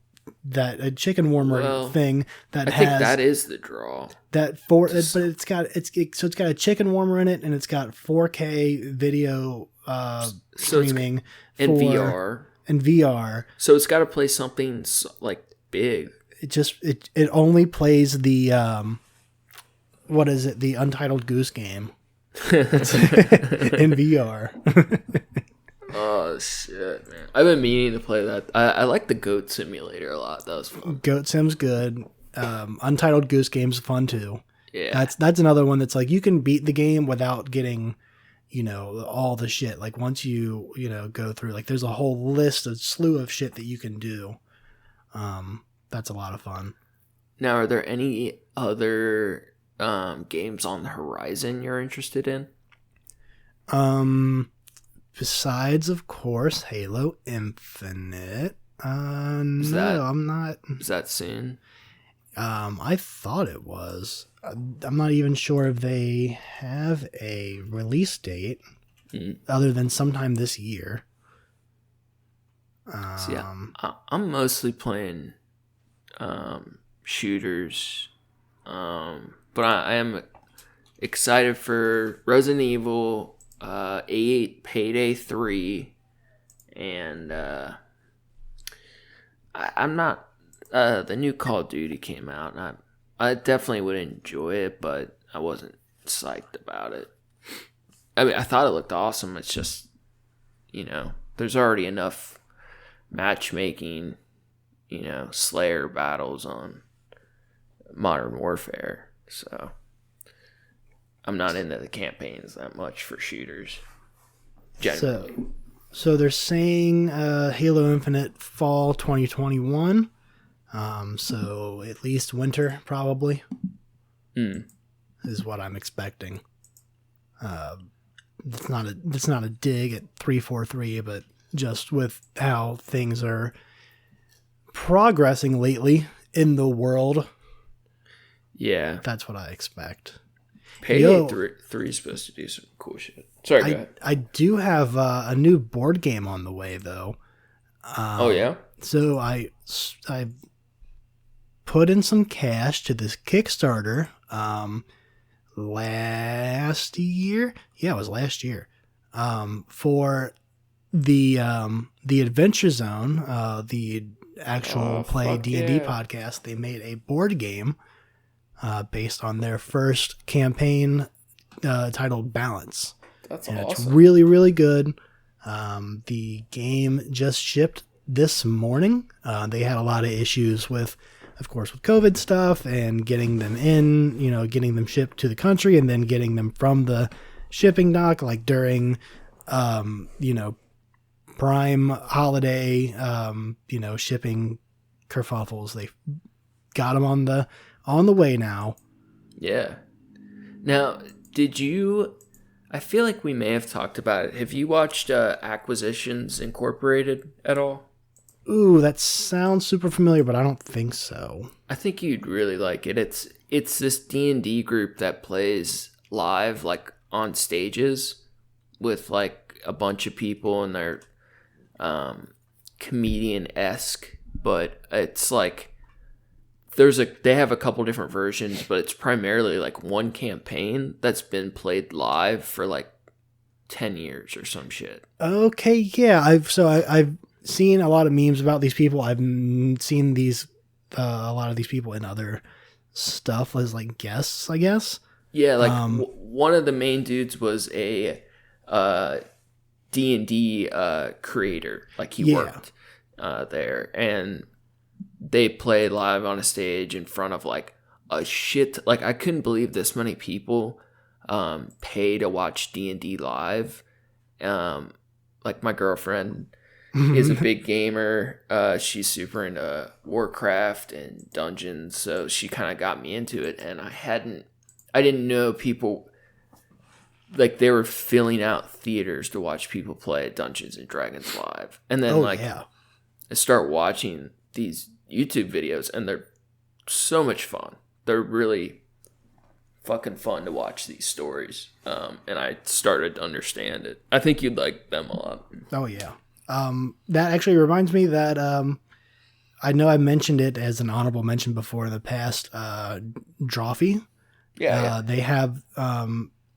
a chicken warmer thing that has. I think that is the draw. But it's got a chicken warmer in it, and it's got 4K video streaming and VR. And VR. So it's got to play something like big. It only plays the what is it? The Untitled Goose Game. In VR. Oh shit, man! I've been meaning to play that. I like the Goat Simulator a lot. That was fun. Goat Sim's good. Untitled Goose Game's fun too. Yeah, that's another one that's like you can beat the game without getting, all the shit. Like once you go through, like there's a whole slew of shit that you can do. That's a lot of fun. Now, are there any other games on the horizon you're interested in? Besides, of course, Halo Infinite. I'm not. Is that soon? I thought it was. I'm not even sure if they have a release date other than sometime this year. I'm mostly playing shooters. But I am excited for Resident Evil 8, Payday 3, and I'm not. The new Call of Duty came out, and I definitely would enjoy it, but I wasn't psyched about it. I mean, I thought it looked awesome. It's just, there's already enough matchmaking, Slayer battles on Modern Warfare. So I'm not into the campaigns that much for shooters generally. So they're saying Halo Infinite fall 2021. So at least winter probably is what I'm expecting. It's not a dig at 343, but just with how things are progressing lately in the world. Yeah. That's what I expect. Payday 3 is supposed to do some cool shit. Sorry, go ahead. I do have a new board game on the way, though. Oh, yeah? So I put in some cash to this Kickstarter last year. Yeah, it was last year. For the Adventure Zone, the actual play D&D podcast. They made a board game based on their first campaign titled Balance. That's and awesome. It's really, really good. The game just shipped this morning. They had a lot of issues with COVID stuff and getting them in, getting them shipped to the country and then getting them from the shipping dock, like during, you know, Prime holiday, you know, shipping kerfuffles. They got them on the way now. Yeah. Now, did you? I feel like we may have talked about it. Have you watched Acquisitions Incorporated at all? Ooh, that sounds super familiar, but I don't think so. I think you'd really like it. It's this D&D group that plays live, like on stages, with like a bunch of people, and they're comedian-esque, but it's like they have a couple different versions, but it's primarily like one campaign that's been played live for like 10 years or some shit. Okay, yeah. I've seen a lot of memes about these people. I've seen these a lot of these people in other stuff as like guests, I guess. Yeah, like one of the main dudes was a D&D creator. Like he worked there, and they play live on a stage in front of like a shit. Like I couldn't believe this many people pay to watch D&D live. Like my girlfriend is a big gamer. She's super into Warcraft and Dungeons, so she kind of got me into it, and I didn't know people, like, they were filling out theaters to watch people play Dungeons and Dragons live. And then I start watching these YouTube videos, and they're so much fun. They're really fucking fun to watch these stories. And I started to understand it. I think you'd like them a lot. Oh yeah. That actually reminds me that I know I mentioned it as an honorable mention before in the past. Drawfee. Yeah. They have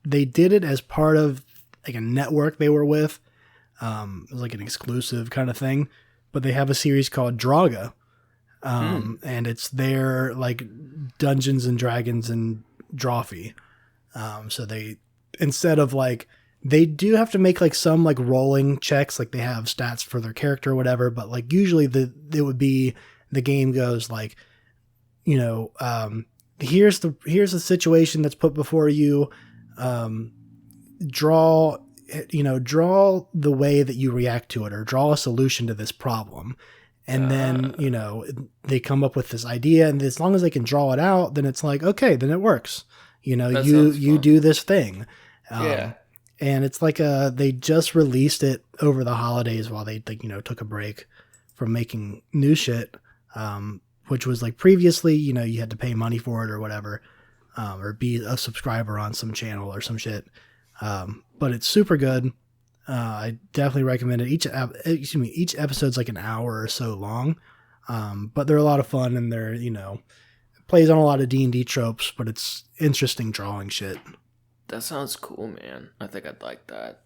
they did it as part of like a network they were with. It was like an exclusive kind of thing. But they have a series called Draga. And it's their like Dungeons and Dragons and Drawfee. So they, instead of like, they do have to make like some like rolling checks, like they have stats for their character or whatever, but like usually it would be, the game goes like, you know, here's the situation that's put before you, draw the way that you react to it, or draw a solution to this problem. And then, you know, they come up with this idea, and as long as they can draw it out, then it's like, okay, then it works. You know, you do this thing. And it's like they just released it over the holidays while they, like, you know, took a break from making new shit, which was like previously, you know, you had to pay money for it or whatever, or be a subscriber on some channel or some shit. But it's super good. I definitely recommend it. Each episode's like an hour or so long, but they're a lot of fun, and they're, you know, plays on a lot of D&D tropes, but it's interesting drawing shit. That sounds cool, man. I think I'd like that.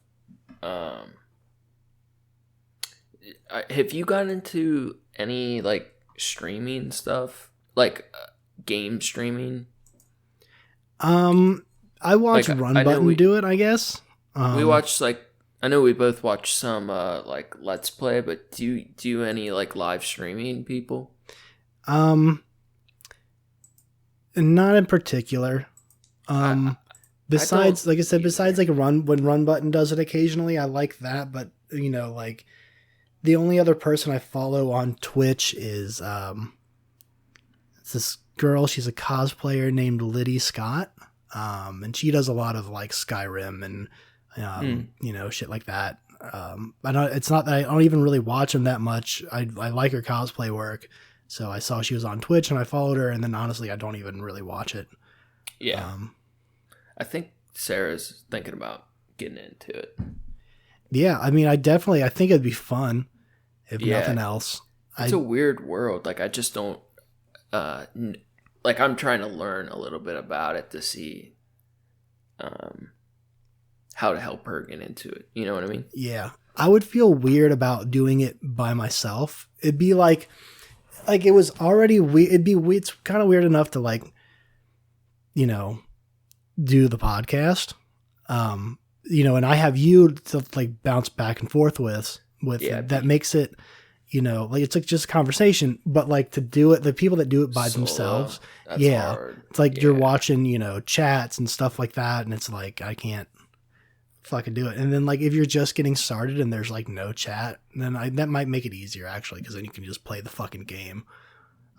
Have you gotten into any like streaming stuff, like game streaming? I watch like, Run Button do it, I guess. We watched like, I know we both watch some like Let's Play, but do you do any like live streaming people? Not in particular. Besides, like I said, besides like when Run Button does it occasionally, I like that. But you know, like the only other person I follow on Twitch is it's this girl. She's a cosplayer named Liddy Scott, and she does a lot of like Skyrim and you know, shit like that. It's not that I don't even really watch them that much. I like her cosplay work, so I saw she was on Twitch and I followed her, and then honestly, I don't even really watch it. Yeah. I think Sarah's thinking about getting into it. Yeah, I mean, I think it'd be fun, if nothing else. It's a weird world. Like, I just don't, like, I'm trying to learn a little bit about it to see how to help her get into it. You know what I mean? Yeah. I would feel weird about doing it by myself. It'd be like it was already weird. It's kind of weird enough to, like, you know, do the podcast, you know, and I have you to like bounce back and forth with that makes it, you know, like it's like just a conversation, but like to do it, the people that do it by themselves, hard. It's like you're watching, you know, chats and stuff like that, and it's like I can't fucking do it. And then like if you're just getting started and there's like no chat, then that might make it easier actually, because then you can just play the fucking game.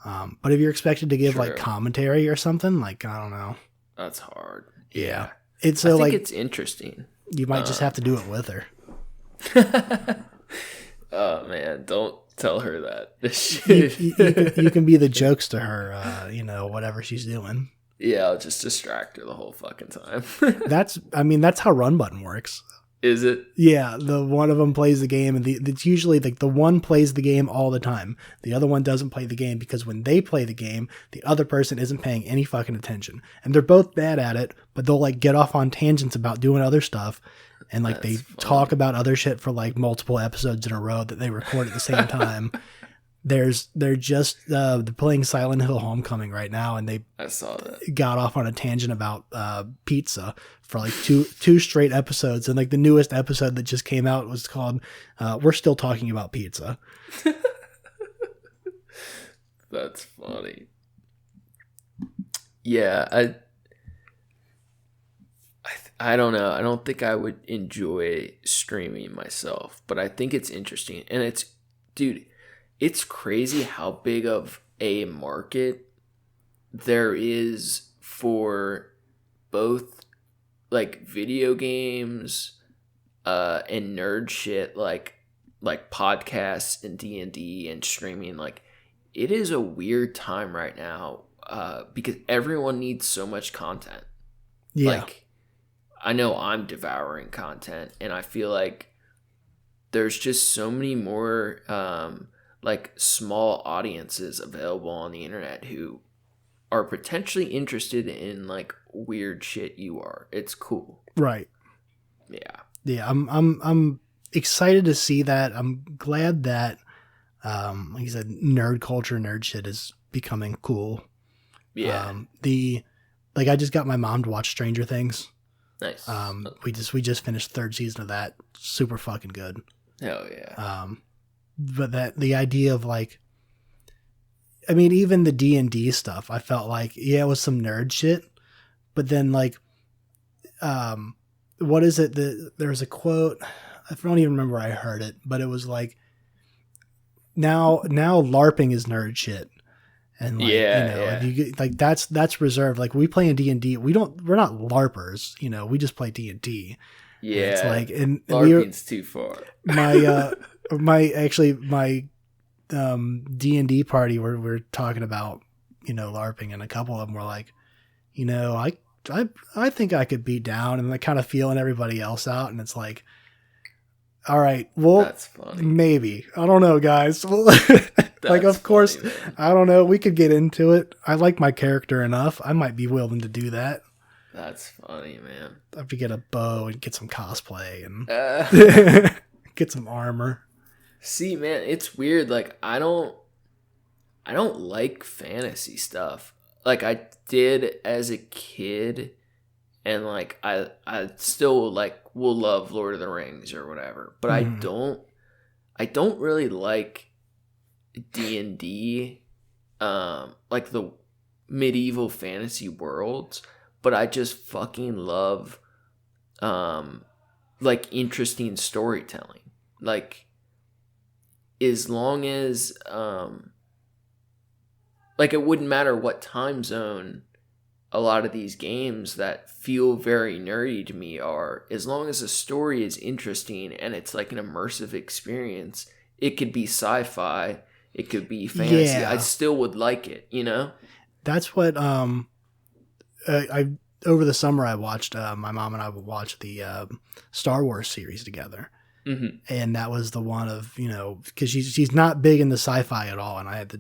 But if you're expected to give like commentary or something, like I don't know, that's hard. Yeah. It's so, I think like it's interesting. You might just have to do it with her. Oh man, don't tell her that. You can be the jokes to her, whatever she's doing. Yeah, I'll just distract her the whole fucking time. That's how Run Button works. Is it? Yeah, the one of them plays the game, and it's usually like the one plays the game all the time. The other one doesn't play the game because when they play the game, the other person isn't paying any fucking attention, and they're both bad at it. But they'll like get off on tangents about doing other stuff, and like they talk about other shit for like multiple episodes in a row that they record at the same time. They're playing Silent Hill Homecoming right now, and I saw that got off on a tangent about pizza for like two straight episodes, and like the newest episode that just came out was called "We're Still Talking About Pizza." That's funny. Yeah, I don't know. I don't think I would enjoy streaming myself, but I think it's interesting, and it's crazy how big of a market there is for both like video games and nerd shit like podcasts and D&D and streaming. Like it is a weird time right now because everyone needs so much content. Yeah. Like I know I'm devouring content, and I feel like there's just so many more like small audiences available on the internet who are potentially interested in like weird shit you are. It's cool. Right. Yeah. Yeah, I'm excited to see that. I'm glad that like you said, nerd culture, nerd shit is becoming cool. Yeah. I just got my mom to watch Stranger Things. Nice. We just finished the 3rd season of that. Super fucking good. Hell yeah. But that the idea of like, I mean, even the D&D stuff, I felt like, yeah, it was some nerd shit, but then like, what is it? There was a quote. I don't even remember where I heard it, but it was like, now LARPing is nerd shit. And like, if you get, like, that's reserved. Like we play in D&D, we're not LARPers, we just play D&D. Yeah. And it's like, and LARPing's too far. My D&D party where we're talking about, LARPing, and a couple of them were like, I think I could be down, and like kind of feeling everybody else out. And it's like, all right, well, that's funny. Maybe. I don't know, guys. Like, of course, funny, I don't know. We could get into it. I like my character enough. I might be willing to do that. That's funny, man. I have to get a bow and get some cosplay and get some armor. See, man, it's weird. Like, I don't like fantasy stuff. Like, I did as a kid, and like I still like will love Lord of the Rings or whatever. But I don't really like D&D, like the medieval fantasy worlds. But I just fucking love like interesting storytelling. Like, as long as like it wouldn't matter what time zone a lot of these games that feel very nerdy to me are, as long as the story is interesting and it's like an immersive experience. It could be sci-fi, it could be fantasy. Yeah. I still would like it, That's what I over the summer I watched. My mom and I would watch the Star Wars series together. Mm-hmm. And that was the one of, because she's not big into sci-fi at all, and I had to,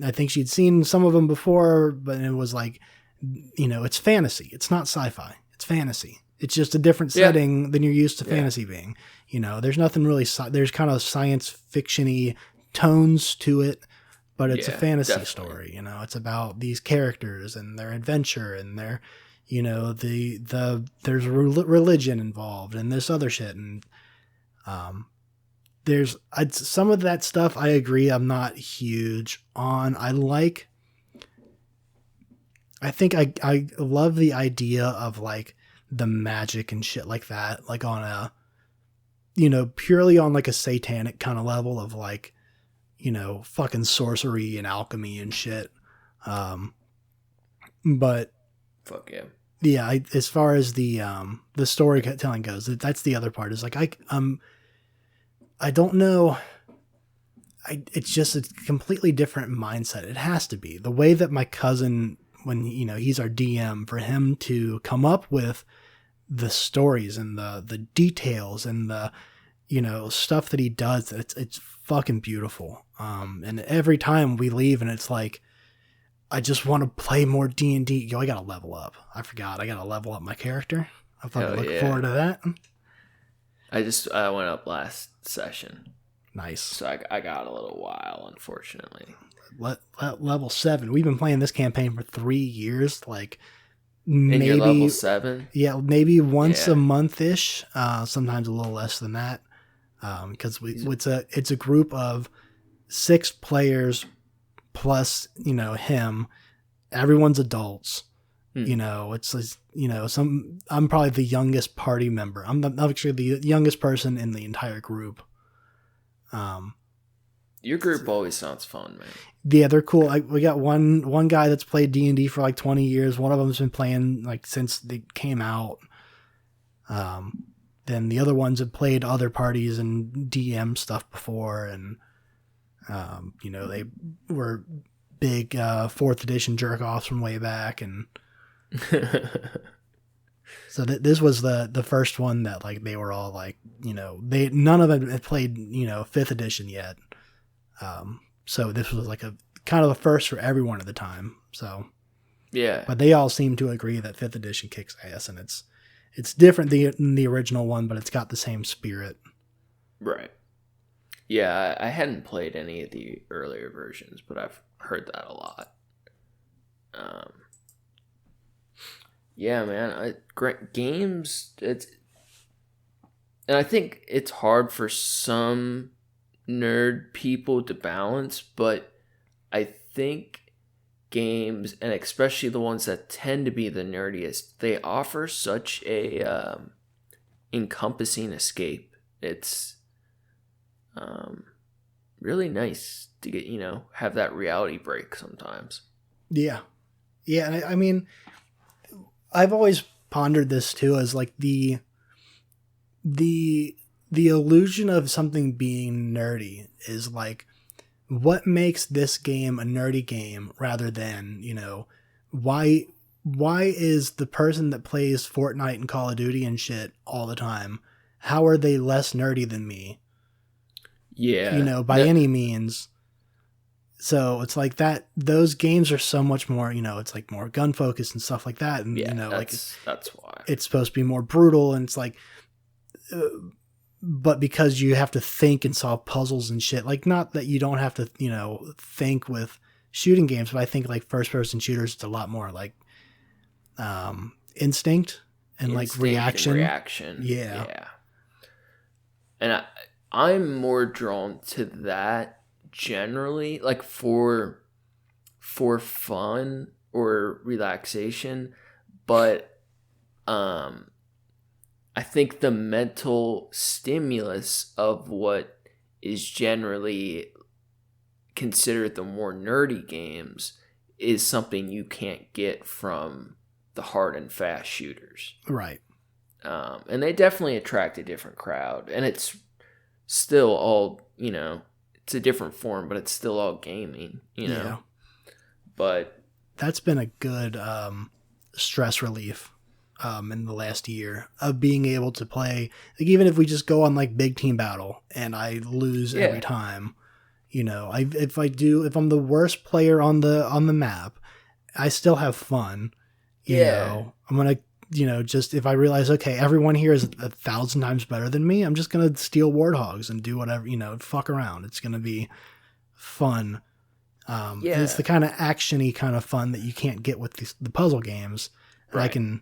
I think she'd seen some of them before, but it was like, it's fantasy. It's not sci-fi. It's fantasy. It's just a different setting than you're used to fantasy being. There's nothing really, there's kind of science fiction-y tones to it, but it's a fantasy story. It's about these characters and their adventure and their, there's religion involved and this other shit. And, there's some of that stuff I agree I'm not huge on. I think I love the idea of like the magic and shit like that, like on a, you know, purely on like a satanic kind of level of like, you know, fucking sorcery and alchemy and shit. But Fuck yeah. yeah, as far as the storytelling goes, that's the other part. Is like I don't know. It's just a completely different mindset. It has to be the way that my cousin, when you know he's our DM, for him to come up with the stories and the details and the, you know, stuff that he does. It's fucking beautiful. And every time we leave, and it's like, I just want to play more D&D. Yo, I gotta level up. I forgot. I gotta level up my character. I'm fucking looking forward to that. I went up last session. Nice. So I got a little while, unfortunately. Level 7. We've been playing this campaign for 3 years. Like, And maybe you're level 7? Yeah, maybe once a month-ish. Sometimes a little less than that. Because it's a group of 6 players plus, you know, him. Everyone's adults. You know, it's, you know, I'm probably the youngest party member. I'm actually the youngest person in the entire group. Your group always sounds fun, man. Yeah, they're cool. We got one guy that's played D&D for like 20 years. One of them's been playing like since they came out. Then the other ones have played other parties and DM stuff before, and you know, they were big 4th edition jerk-offs from way back, and so this was the first one that like they were all like, you know, none of them had played, you know, 5th edition yet. So this was like a kind of the first for everyone at the time. So yeah, but they all seem to agree that 5th edition kicks ass, and it's different than the original one, but it's got the same spirit. Right. Yeah, I hadn't played any of the earlier versions, but I've heard that a lot. Yeah, man, great games. And I think it's hard for some nerd people to balance, but I think games, and especially the ones that tend to be the nerdiest, they offer such a encompassing escape. It's really nice to get, you know, have that reality break sometimes. Yeah, and I mean, I've always pondered this too, as like the illusion of something being nerdy is like, what makes this game a nerdy game rather than, you know, why is the person that plays Fortnite and Call of Duty and shit all the time, how are they less nerdy than me? Yeah. You know, by any means. So it's like that, those games are so much more, you know, it's like more gun focused and stuff like that. And, yeah, you know, that's why. It's supposed to be more brutal, and it's like, but because you have to think and solve puzzles and shit, like, not that you don't have to, you know, think with shooting games, but I think like first person shooters, it's a lot more like instinct and like reaction. Yeah. And I'm more drawn to that generally, like for fun or relaxation, but I think the mental stimulus of what is generally considered the more nerdy games is something you can't get from the hard and fast shooters. Right. And they definitely attract a different crowd, and it's still all, you know, it's a different form, but it's still all gaming, you know. Yeah. But that's been a good stress relief in the last year of being able to play, like, even if we just go on like big team battle and I lose every time, you know, if I'm the worst player on the map, I still have fun. You know, I'm gonna, you know, just if I realize, okay, everyone here is 1,000 times better than me, I'm just gonna steal warthogs and do whatever, you know, fuck around. It's gonna be fun. And it's the kind of action-y kind of fun that you can't get with the puzzle games. Right. I can,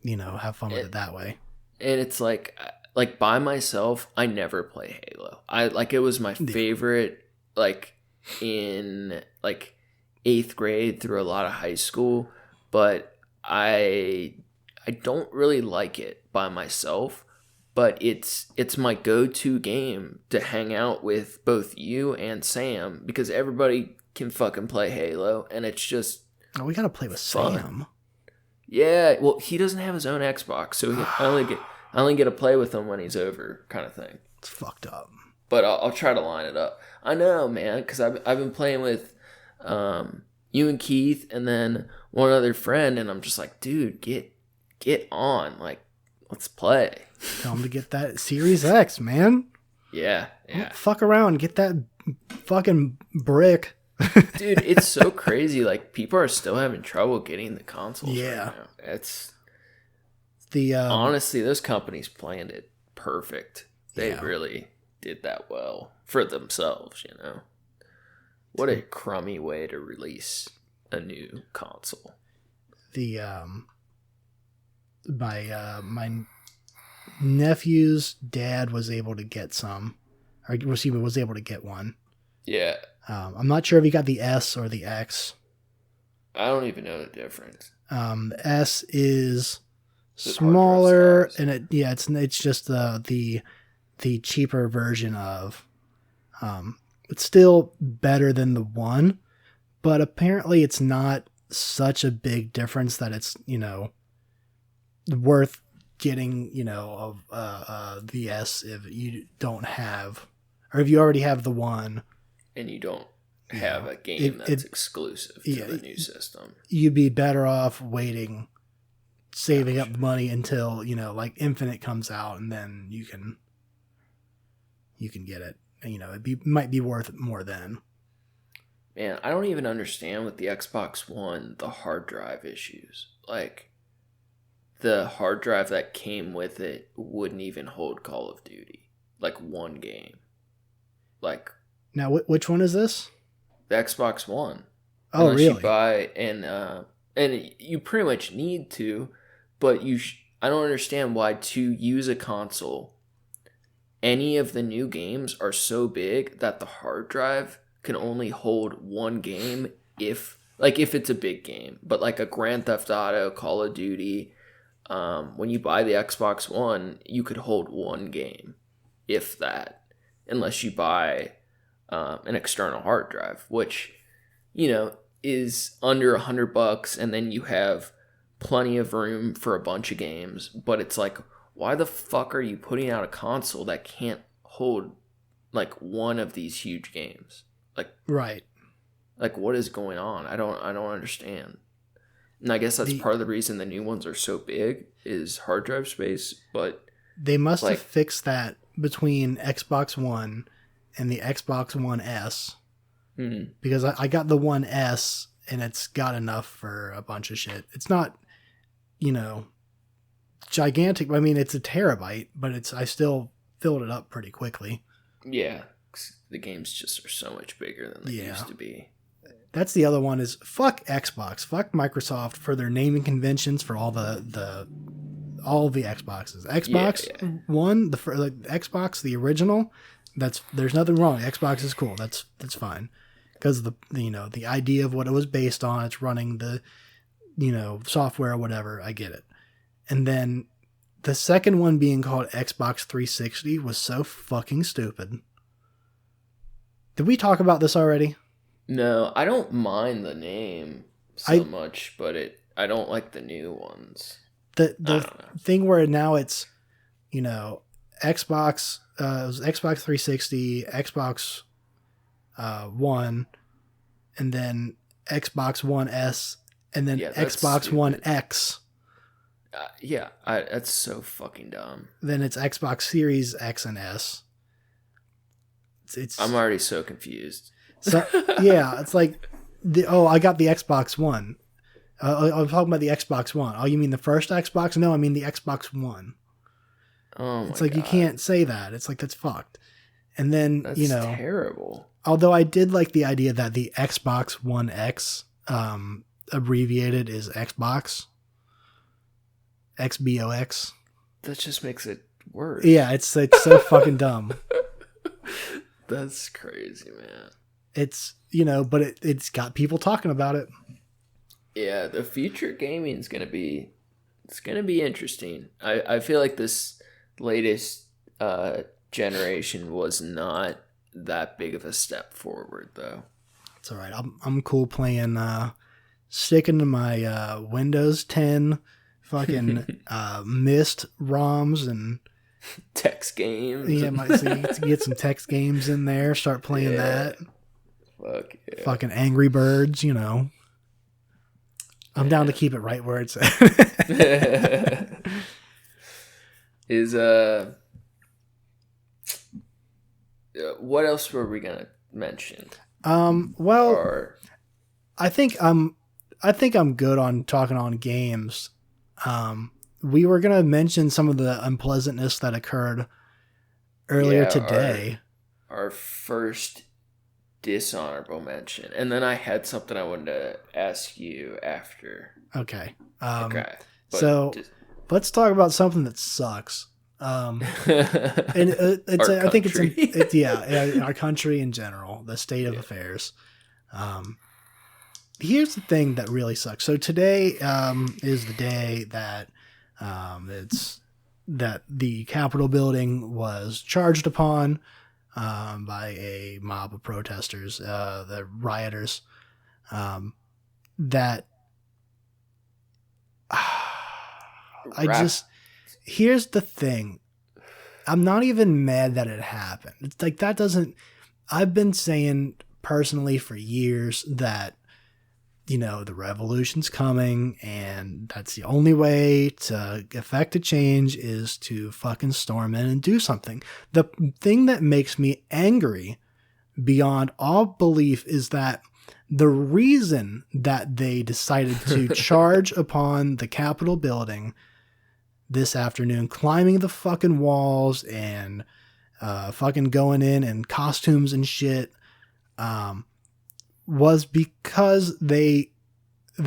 you know, have fun with it that way. And it's like by myself, I never play Halo. It was my favorite, like in like 8th grade through a lot of high school, but I I don't really like it by myself, but it's my go-to game to hang out with both you and Sam because everybody can fucking play Halo, and it's just Oh, we gotta play with fun. Sam. Yeah, well, he doesn't have his own Xbox, so I only get to play with him when he's over, kind of thing. It's fucked up. But I'll try to line it up. I know, man, because I've been playing with you and Keith, and then one other friend, and I'm just like, dude, get on, like, let's play. Tell him to get that Series X, man. Yeah. Don't fuck around, get that fucking brick. Dude, it's so crazy. Like, people are still having trouble getting the consoles right now. It's honestly, those companies planned it perfect. They really did that well for themselves, you know. What a crummy way to release a new console. My nephew's dad was able to get some, or was able to get one. Yeah. I'm not sure if he got the S or the X. I don't even know the difference. The S is smaller, and it's just the cheaper version of. It's still better than the one, but apparently it's not such a big difference that it's worth getting the S if you don't have, or if you already have the one. And you don't have a game that's exclusive to the new system. You'd be better off waiting, saving up money until, like Infinite comes out, and then you can get it. Might be worth more then. Man, I don't even understand with the Xbox One, the hard drive issues. Like, the hard drive that came with it wouldn't even hold Call of Duty. Like, one game. Like... Now, which one is this? The Xbox One. Oh, Unless really? You buy and you pretty much need to, but I don't understand why to use a console, any of the new games are so big that the hard drive can only hold one game if it's a big game. But like a Grand Theft Auto, Call of Duty, when you buy the Xbox One, you could hold one game, if that, unless you buy an external hard drive, which, is under $100, and then you have plenty of room for a bunch of games. But it's like, why the fuck are you putting out a console that can't hold like one of these huge games? Like, right. Like, what is going on? I don't understand. And I guess that's part of the reason the new ones are so big is hard drive space. But they must have fixed that between Xbox One and the Xbox One S, because I got the One S and it's got enough for a bunch of shit. It's not, gigantic. I mean, it's a terabyte, but I still filled it up pretty quickly. Yeah, the games just are so much bigger than they used to be. That's the other one is fuck Xbox, fuck Microsoft for their naming conventions for all the Xboxes. Xbox One, the Xbox, the original. There's nothing wrong. Xbox is cool. That's fine, because the idea of what it was based on, it's running the software or whatever. I get it. And then the second one being called Xbox 360 was so fucking stupid. Did we talk about this already? No, I don't mind the name so much, but I don't like the new ones. The thing where now it's Xbox. It was Xbox 360, Xbox One, and then Xbox One S, and then Xbox stupid. One X. That's so fucking dumb. Then it's Xbox Series X and S. I'm already so confused. So yeah, it's like I got the Xbox One. I'm talking about the Xbox One. Oh, you mean the first Xbox? No, I mean the Xbox One. Oh my It's like, God. you can't say that. It's like, that's fucked. And then, That's terrible. Although I did like the idea that the Xbox One X abbreviated is Xbox. XBOX. That just makes it worse. Yeah, it's so fucking dumb. That's crazy, man. It's, but it's got people talking about it. Yeah, the future gaming is going to be It's gonna be interesting. I feel like this latest generation was not that big of a step forward, though. It's all right. I'm cool playing, sticking to my Windows 10 fucking myst ROMs and Text games. yeah, so you get some text games in there. Start playing that. Fuck yeah. Fucking Angry Birds, you know. I'm down to keep it right where it's at. Is what else were we gonna mention? Well, Or I think I'm good on talking on games. We were gonna mention some of the unpleasantness that occurred earlier today. Our first dishonorable mention, and then I had something I wanted to ask you after. Okay. Okay. So let's talk about something that sucks. And I think it's our country in general, the state of affairs. Here's the thing that really sucks. So today is the day that that the Capitol building was charged upon by a mob of protesters, the rioters. Here's the thing. I'm not even mad that it happened. It's like that doesn't. I've been saying personally for years that, you know, the revolution's coming and that's the only way to effect a change is to fucking storm in and do something. The thing that makes me angry beyond all belief is that the reason that they decided to charge upon the Capitol building this afternoon, climbing the fucking walls and fucking going in costumes and shit, was because they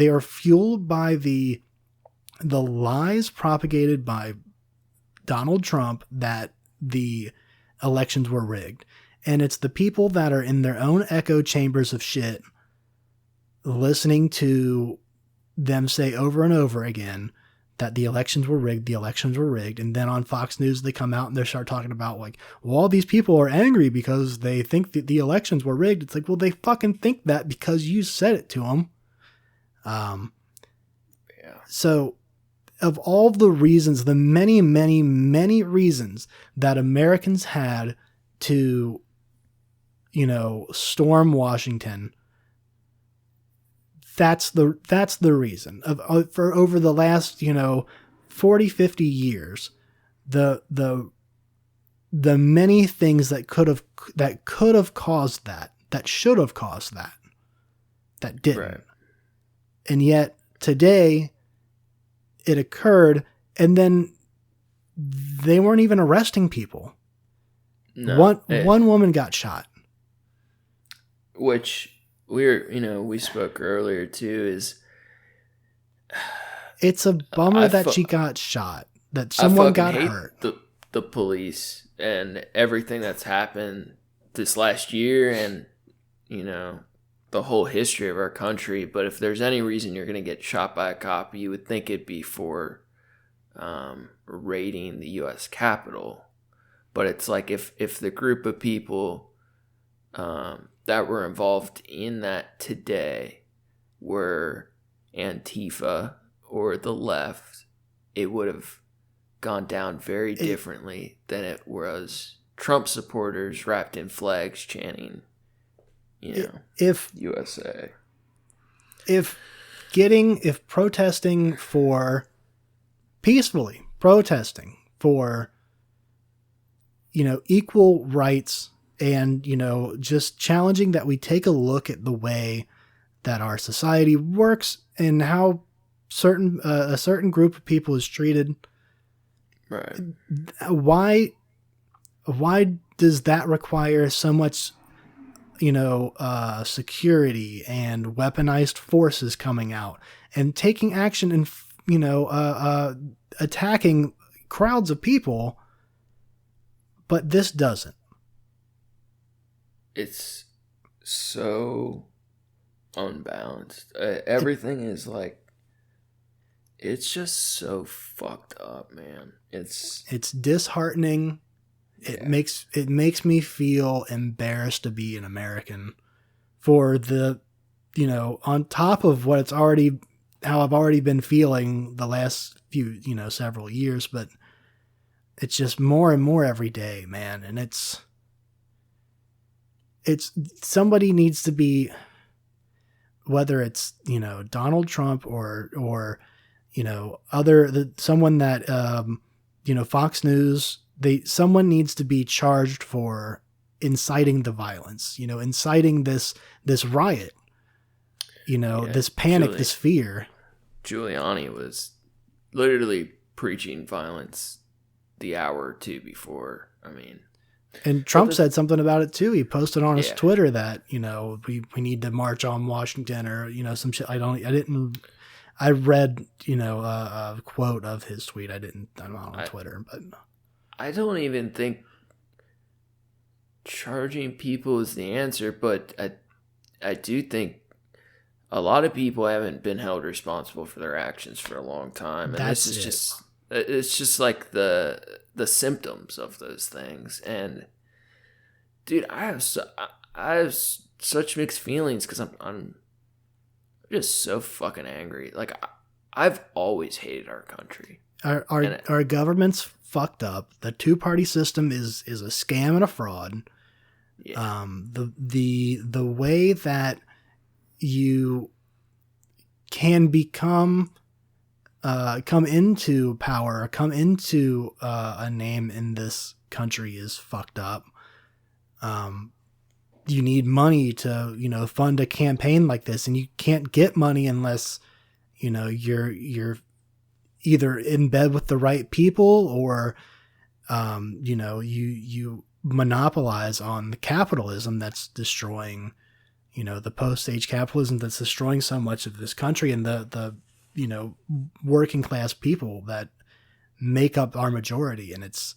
are fueled by the lies propagated by Donald Trump that the elections were rigged. And it's the people that are in their own echo chambers of shit listening to them say over and over again that the elections were rigged. And then on Fox News, they come out and they start talking about like, well, all these people are angry because they think that the elections were rigged. It's like, well, they fucking think that because you said it to them. So of all the reasons, the many, many, many reasons that Americans had to, you know, storm Washington, that's the reason for over the last, you know, 40, 50 years, the many things that could have caused that should have caused that didn't. Right. And yet today it occurred and then they weren't even arresting people. No, one woman got shot. Which we spoke earlier too, is it's a bummer that she got shot, that someone got hurt. The police and everything that's happened this last year and, you know, the whole history of our country. But if there's any reason you're going to get shot by a cop, you would think it'd be for raiding the U.S. Capitol. But it's like if the group of people that were involved in that today were Antifa or the left, it would have gone down very differently than it was Trump supporters wrapped in flags chanting, USA. If protesting for peacefully protesting for, you know, equal rights and, you know, just challenging that we take a look at the way that our society works and how a certain group of people is treated. Right. Why does that require so much, you know, security and weaponized forces coming out and taking action and, you know, attacking crowds of people, but this doesn't? It's so unbalanced. Everything is like It's just so fucked up, man. It's disheartening. It makes me feel embarrassed to be an American for the, on top of what it's already, how I've already been feeling the last few, several years, but it's just more and more every day, man. And it's somebody needs to be, whether it's, Donald Trump or, someone that, Fox News, someone needs to be charged for inciting the violence, inciting this riot, this panic, this fear. Giuliani was literally preaching violence the hour or two before. I mean, and Trump said something about it too. He posted on his Twitter that, we need to march on Washington, or, some shit. I read, a quote of his tweet. I'm not on Twitter, but I don't even think charging people is the answer, but I do think a lot of people haven't been held responsible for their actions for a long time. And it's just like the symptoms of those things. And dude, I have such mixed feelings because I'm just so fucking angry. Like, I've always hated our country. Our government's fucked up. The two-party system is a scam and a fraud. Yeah. The way that you can come into power, come into a name in this country is fucked up. You need money to, fund a campaign like this, and you can't get money unless, you're either in bed with the right people, or, you monopolize on the capitalism that's destroying, the post-stage capitalism that's destroying so much of this country, and the working class people that make up our majority. And it's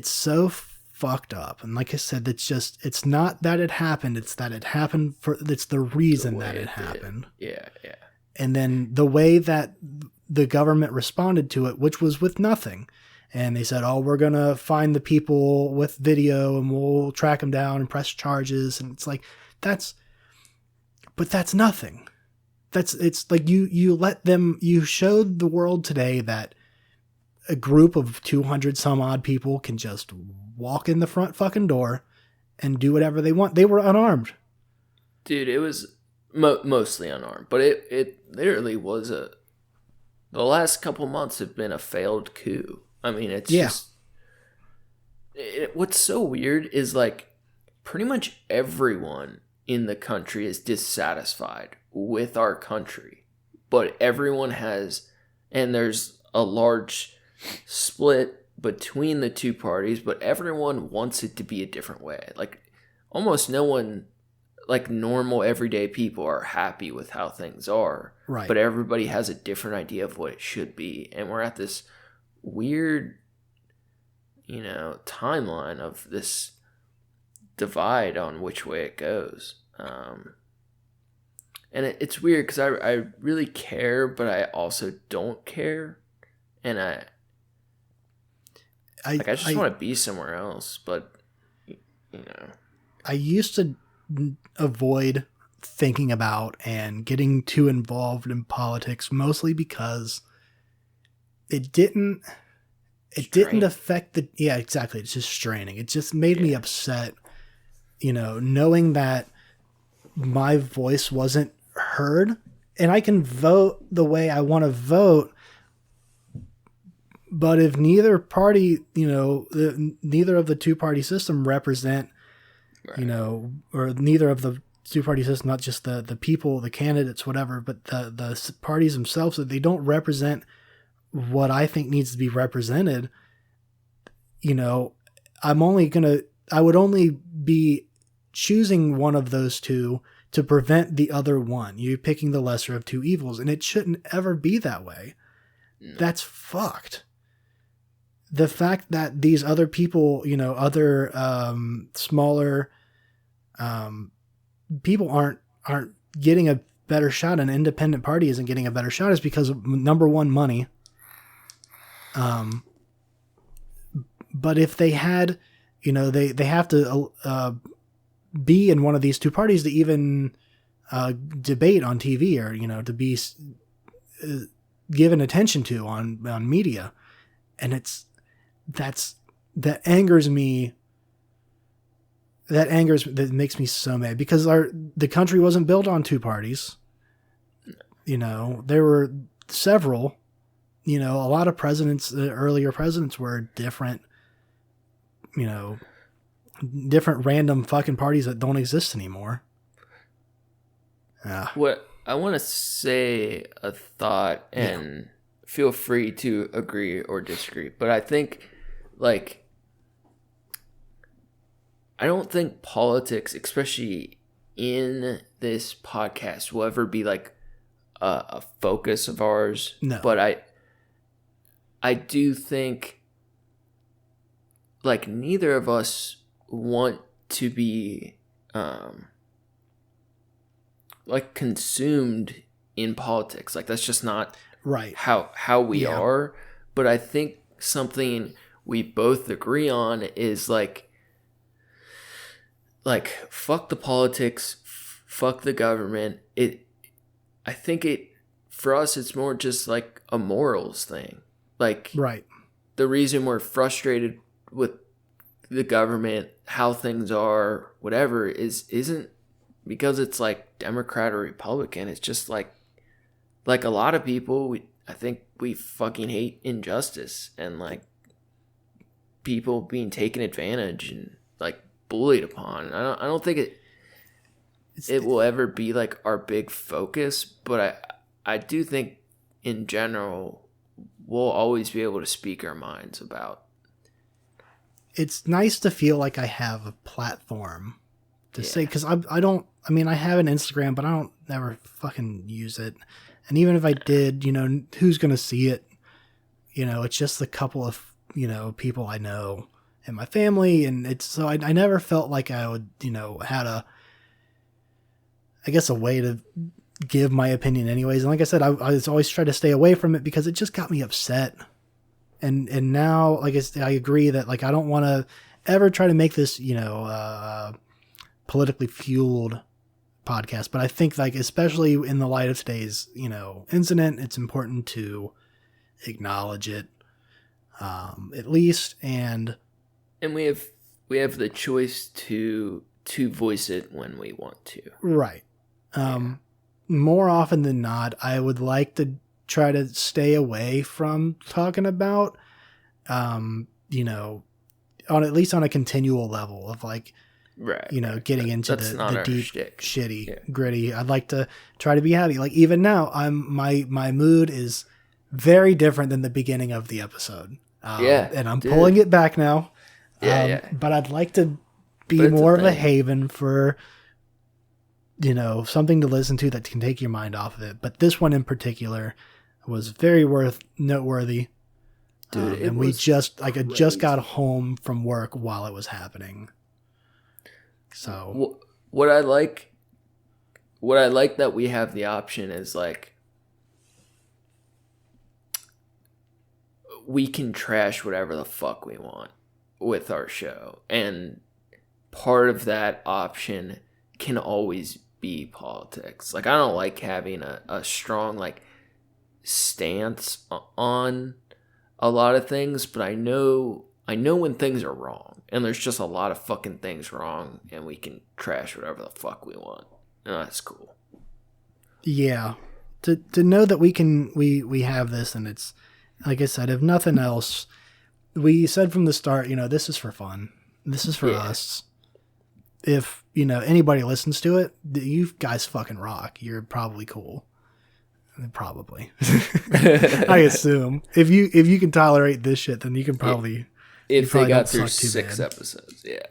so fucked up. And like I said, it's not that it happened, it's that it happened it's the reason that it happened. Yeah. And then the way that the government responded to it, which was with nothing. And they said, oh, we're going to find the people with video and we'll track them down and press charges. And it's like, that's nothing. It's like you showed the world today that a group of 200 some odd people can just walk in the front fucking door and do whatever they want. They were unarmed. Dude, it was mostly unarmed, but it literally was the last couple months have been a failed coup. I mean, it's just, what's so weird is like pretty much everyone in the country is dissatisfied with our country, but everyone has, and there's a large split between the two parties, but everyone wants it to be a different way. Like almost no one, like normal everyday people, are happy with how things are, right? But everybody has a different idea of what it should be, and we're at this weird, timeline of this divide on which way it goes. And it's weird because I really care, but I also don't care, and I just want to be somewhere else. But I used to avoid thinking about and getting too involved in politics, mostly because it didn't affect exactly. It's just straining. It just made me upset, knowing that my voice wasn't heard, and I can vote the way I want to vote. But if neither party, neither of the two-party system represent, right, or neither of the two-party system, not just the people, the candidates, whatever, but the parties themselves, that they don't represent what I think needs to be represented, I would only be choosing one of those two to prevent the other one. You're picking the lesser of two evils, and it shouldn't ever be that way. No. That's fucked. The fact that these other people, other smaller people aren't getting a better shot, an independent party isn't getting a better shot, is because of, number one, money. But if they had, they have to be in one of these two parties to even debate on TV, or to be given attention to on media, and that angers me. That makes me so mad, because the country wasn't built on two parties. There were several. A lot of presidents, earlier presidents, were different. Different random fucking parties that don't exist anymore. What I want to say a thought, and feel free to agree or disagree, but I think, like, I don't think politics, especially in this podcast, will ever be like a focus of ours. No. But I do think, like, neither of us want to be like consumed in politics. Like, that's just not right how we are. But I think something we both agree on is like fuck the politics, fuck the government. I think for us, it's more just like a morals thing. Like, right. The reason we're frustrated with the government, how things are, whatever, isn't because it's like Democrat or Republican. It's just like a lot of people, I think we fucking hate injustice and like people being taken advantage and like bullied upon. I don't think it will ever be like our big focus, but I do think in general we'll always be able to speak our minds about. It's nice to feel like I have a platform to say, because I have an Instagram, but I don't never fucking use it. And even if I did, who's going to see it? It's just a couple of, people I know and my family. And it's so I never felt like I would, had a way to give my opinion anyways. And like I said, I was always trying to stay away from it because it just got me upset. And now, like I agree that like I don't want to ever try to make this, politically fueled podcast. But I think like especially in the light of today's, incident, it's important to acknowledge it, at least. And we have the choice to voice it when we want to. Right. More often than not, I would like to try to stay away from talking about, on at least on a continual level of like, right, getting into the deep, shtick. Shitty, gritty. I'd like to try to be happy. Like even now, my mood is very different than the beginning of the episode. And I'm pulling it back now. But I'd like to be more of a haven for, something to listen to that can take your mind off of it. But this one in particular was very noteworthy. Dude, and we just I just got home from work while it was happening. So what I like that we have the option is like we can trash whatever the fuck we want with our show, and part of that option can always be politics. Like I don't like having a strong like stance on a lot of things, but I know when things are wrong, and there's just a lot of fucking things wrong, and we can trash whatever the fuck we want, and that's cool. Yeah, to know that we have this, and it's like I said, if nothing else, we said from the start, this is for fun, this is for us. If anybody listens to it, you guys fucking rock. You're probably cool. Probably. I assume if you can tolerate this shit, then you can probably. If they got through 6 episodes, yeah.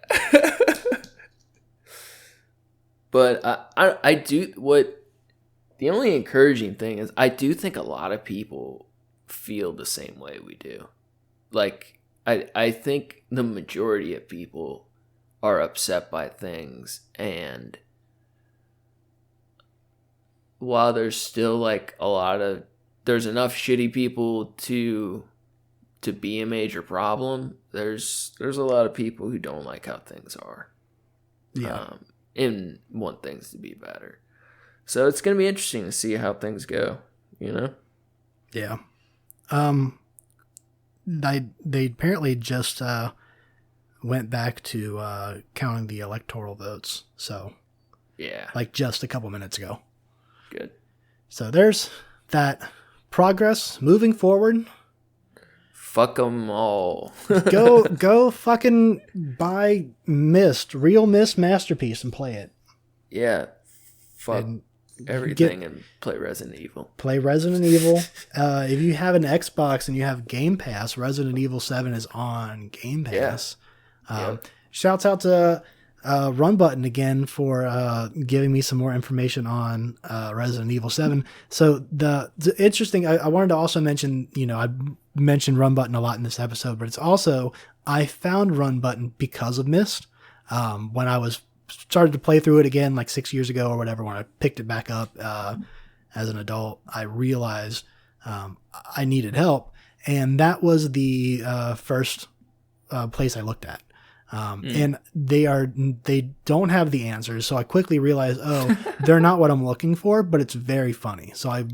But I do what the only encouraging thing is I do think a lot of people feel the same way we do. Like I think the majority of people are upset by things, and while there's still like there's enough shitty people to be a major problem, there's a lot of people who don't like how things are. Yeah. And want things to be better. So it's going to be interesting to see how things go, you know? Yeah. They apparently just went back to counting the electoral votes. So, yeah, like just a couple minutes ago. Good. So there's that progress moving forward. Fuck them all. go fucking buy Myst, real Myst Masterpiece, and play it. Yeah. Fuck and everything and play Resident Evil. Play Resident Evil. If you have an Xbox and you have Game Pass, Resident Evil 7 is on Game Pass. Yeah. Shouts out to Run Button again for giving me some more information on Resident Evil 7. So the interesting, I wanted to also mention, I mentioned Run Button a lot in this episode, but it's also, I found Run Button because of Myst. When I started to play through it again like 6 years ago or whatever, when I picked it back up as an adult, I realized I needed help. And that was the first place I looked at. And they don't have the answers. So I quickly realized, they're not what I'm looking for, but it's very funny. So I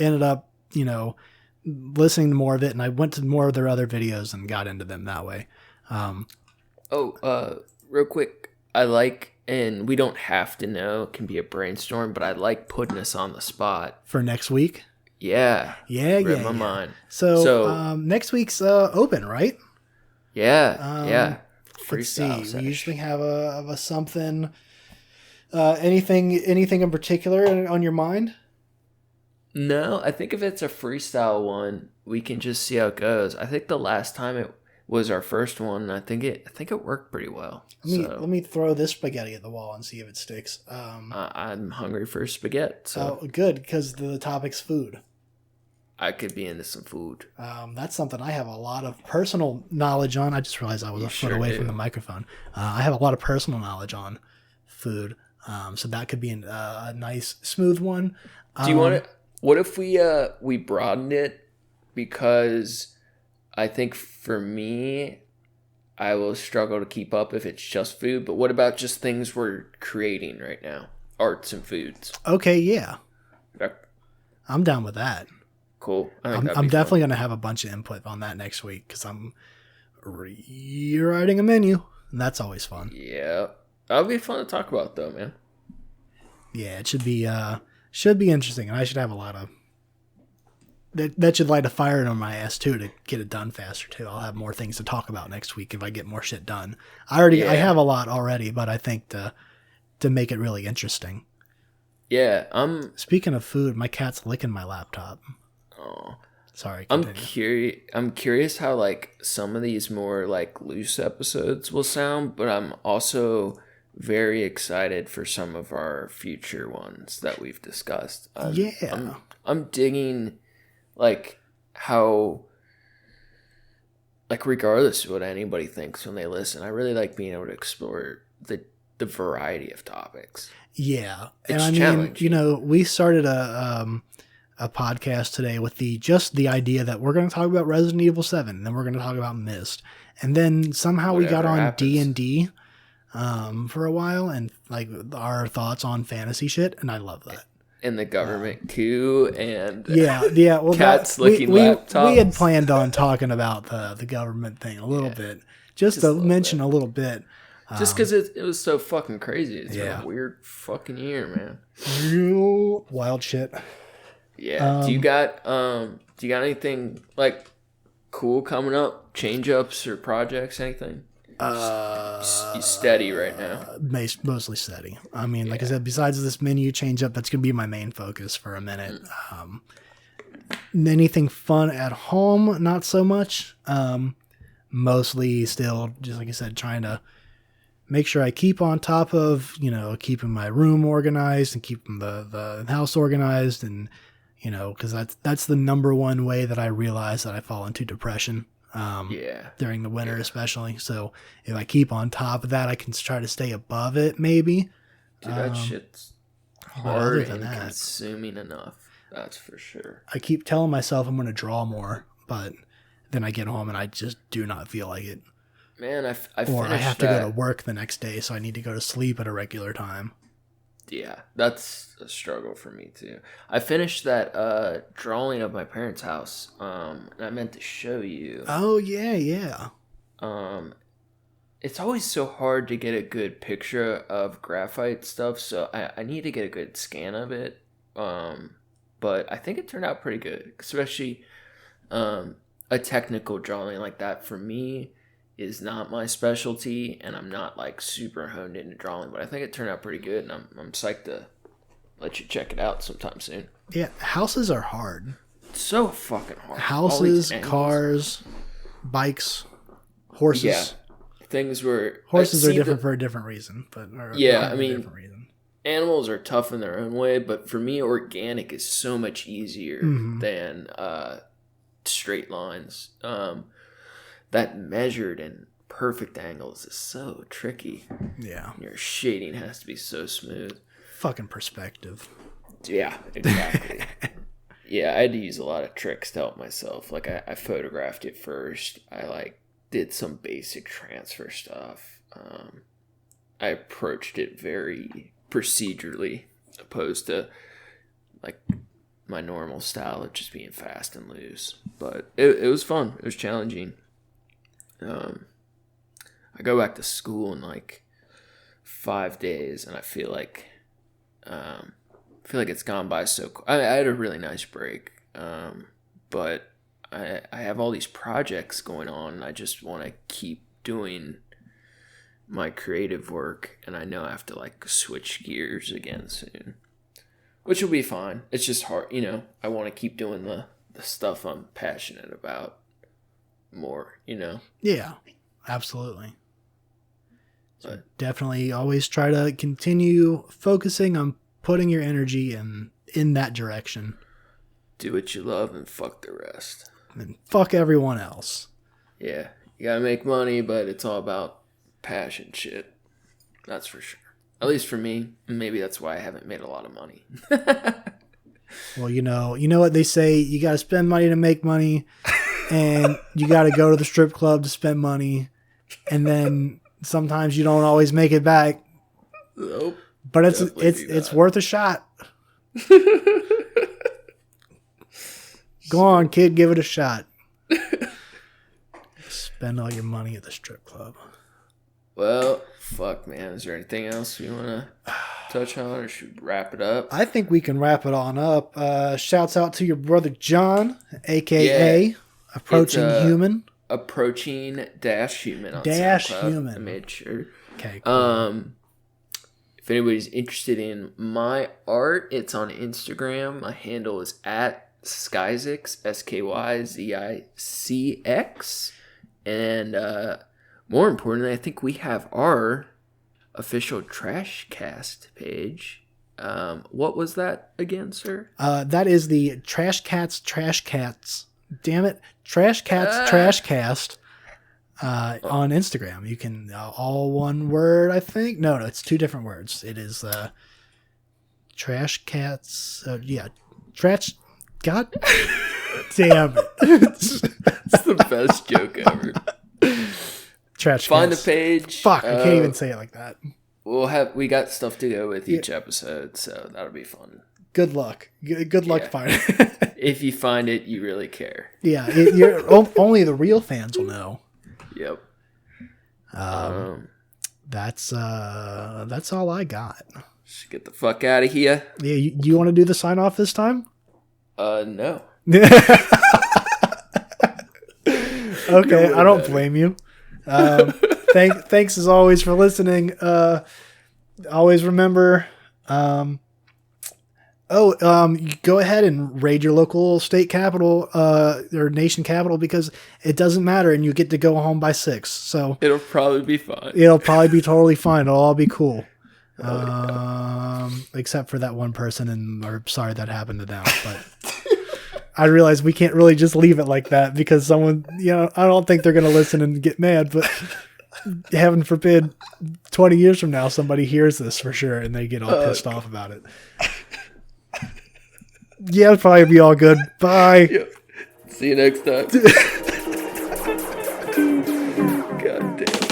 ended up, listening to more of it, and I went to more of their other videos and got into them that way. Real quick, I like, and we don't have to know, it can be a brainstorm, but I like putting us on the spot. For next week? Yeah. Read my mind. So next week's open, right? Yeah. Yeah. Let's see. We usually have a something. Anything in particular on your mind? No, I think if it's a freestyle one, we can just see how it goes. I think the last time it was our first one, I think it worked pretty well. Let me throw this spaghetti at the wall and see if it sticks. I'm hungry for spaghetti. So good, because the topic's food. I could be into some food. That's something I have a lot of personal knowledge on. I just realized I was a foot away from the microphone. I have a lot of personal knowledge on food, so that could be a nice, smooth one. Do you want to? What if we broadened it? Because I think for me, I will struggle to keep up if it's just food. But what about just things we're creating right now? Arts and foods. Okay, yeah. Okay. I'm down with that. Cool. I'm definitely going to have a bunch of input on that next week because I'm rewriting a menu, and that's always fun. Yeah. That'll be fun to talk about, though, man. Yeah, it should be interesting, and I should have a lot of... That should light a fire on my ass, too, to get it done faster, too. I'll have more things to talk about next week if I get more shit done. I have a lot already, but I think to make it really interesting. Yeah, Speaking of food, my cat's licking my laptop. Oh, sorry. Continue. I'm curious how like some of these more like loose episodes will sound, but I'm also very excited for some of our future ones that we've discussed. I'm digging like how, like regardless of what anybody thinks when they listen, I really like being able to explore the variety of topics. Yeah, it's and challenging. We started a podcast today with the idea that we're going to talk about Resident Evil 7, and then we're going to talk about Myst, and then somehow we got on D&D for a while, and like our thoughts on fantasy shit, and I love that. And the government coup, and yeah. Well, cats licking laptops. We had planned on talking about the government thing a little bit, just to mention a little bit. Just because it was so fucking crazy. It's been a weird fucking year, man. Real wild shit. Yeah. Do you got anything like cool coming up? Change ups or projects? Anything? Steady right now. Mostly steady. I mean, like I said, besides this menu change up, that's gonna be my main focus for a minute. Anything fun at home? Not so much. Mostly still, just like I said, trying to make sure I keep on top of, keeping my room organized and keeping the house organized, and because that's the number one way that I realize that I fall into depression. During the winter especially. So if I keep on top of that, I can try to stay above it maybe. Dude, that shit's hard other than and that, consuming enough. That's for sure. I keep telling myself I'm going to draw more, but then I get home and I just do not feel like it. Man, I or I have finished to go that. to work the next day, so I need to go to sleep at a regular time. Yeah, that's a struggle for me too. I finished that drawing of my parents' house, and I meant to show you. Oh, yeah. It's always so hard to get a good picture of graphite stuff, so I need to get a good scan of it. But I think it turned out pretty good, especially a technical drawing like that for me is not my specialty, and I'm not like super honed into drawing, but I think it turned out pretty good, and I'm psyched to let you check it out sometime soon. Yeah, houses are hard. It's so fucking hard. Houses, cars, bikes, horses. Yeah, things were horses are different for a different reason, but yeah, I mean, animals are tough in their own way, but for me, organic is so much easier than straight lines. That measured and perfect angles is so tricky. Yeah. Your shading has to be so smooth. Fucking perspective. Yeah, exactly. Yeah, I had to use a lot of tricks to help myself. Like, I photographed it first. I, did some basic transfer stuff. I approached it very procedurally, opposed to, my normal style of just being fast and loose. But it was fun. It was challenging. I go back to school in 5 days, and I feel like it's gone by so quick. I had a really nice break, but I have all these projects going on, and I just want to keep doing my creative work, and I know I have to switch gears again soon, which will be fine. It's just hard, I want to keep doing the stuff I'm passionate about more, Yeah, absolutely. So definitely always try to continue focusing on putting your energy in that direction. Do what you love and fuck the rest. And fuck everyone else. Yeah, you gotta make money, but it's all about passion shit. That's for sure. At least for me. Maybe that's why I haven't made a lot of money. Well, you know what they say, you gotta spend money to make money. And you got to go to the strip club to spend money. And then sometimes you don't always make it back. Nope. But it's worth a shot. Go on, kid, give it a shot. Spend all your money at the strip club. Well, fuck, man. Is there anything else you want to touch on, or should we wrap it up? I think we can wrap it on up. Shouts out to your brother John, a.k.a. Approaching Human. Approaching -human on Dash SoundCloud. Human. I made sure. Okay, cool. If anybody's interested in my art, it's on Instagram. My handle is @Skyzix, SKYZICX. And more importantly, I think we have our official Trashcast page. What was that again, sir? That is the Trashcats. Damn it. Trashcast on Instagram. You can, all one word, I think. No, it's two different words. It is Trashcats. Yeah. God damn it. It's the best joke ever. Trashcats. Find the page. Fuck, I can't even say it like that. We got stuff to go with each episode, so that'll be fun. Good luck. Good luck finding it. If you find it, you really care. Yeah, only the real fans will know. Yep. That's all I got. Should get the fuck out of here. Yeah, you want to do the sign off this time? No. Okay, I don't blame you. Thanks as always for listening. Always remember, you go ahead and raid your local state capital, or nation capital, because it doesn't matter, and you get to go home by 6. So it'll probably be fine. It'll probably be totally fine. It'll all be cool. Except for that one person, or sorry that happened to them, but I realize we can't really just leave it like that, because someone, I don't think they're going to listen and get mad, but heaven forbid, 20 years from now, somebody hears this for sure and they get all pissed off about it. Yeah, it'll probably be all good. Bye. Yep. See you next time. God damn.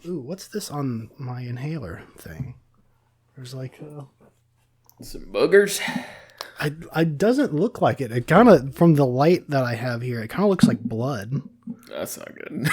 Ooh, what's this on my inhaler thing? There's like some boogers. I doesn't look like it. It kind of, from the light that I have here, it kind of looks like blood. That's not good.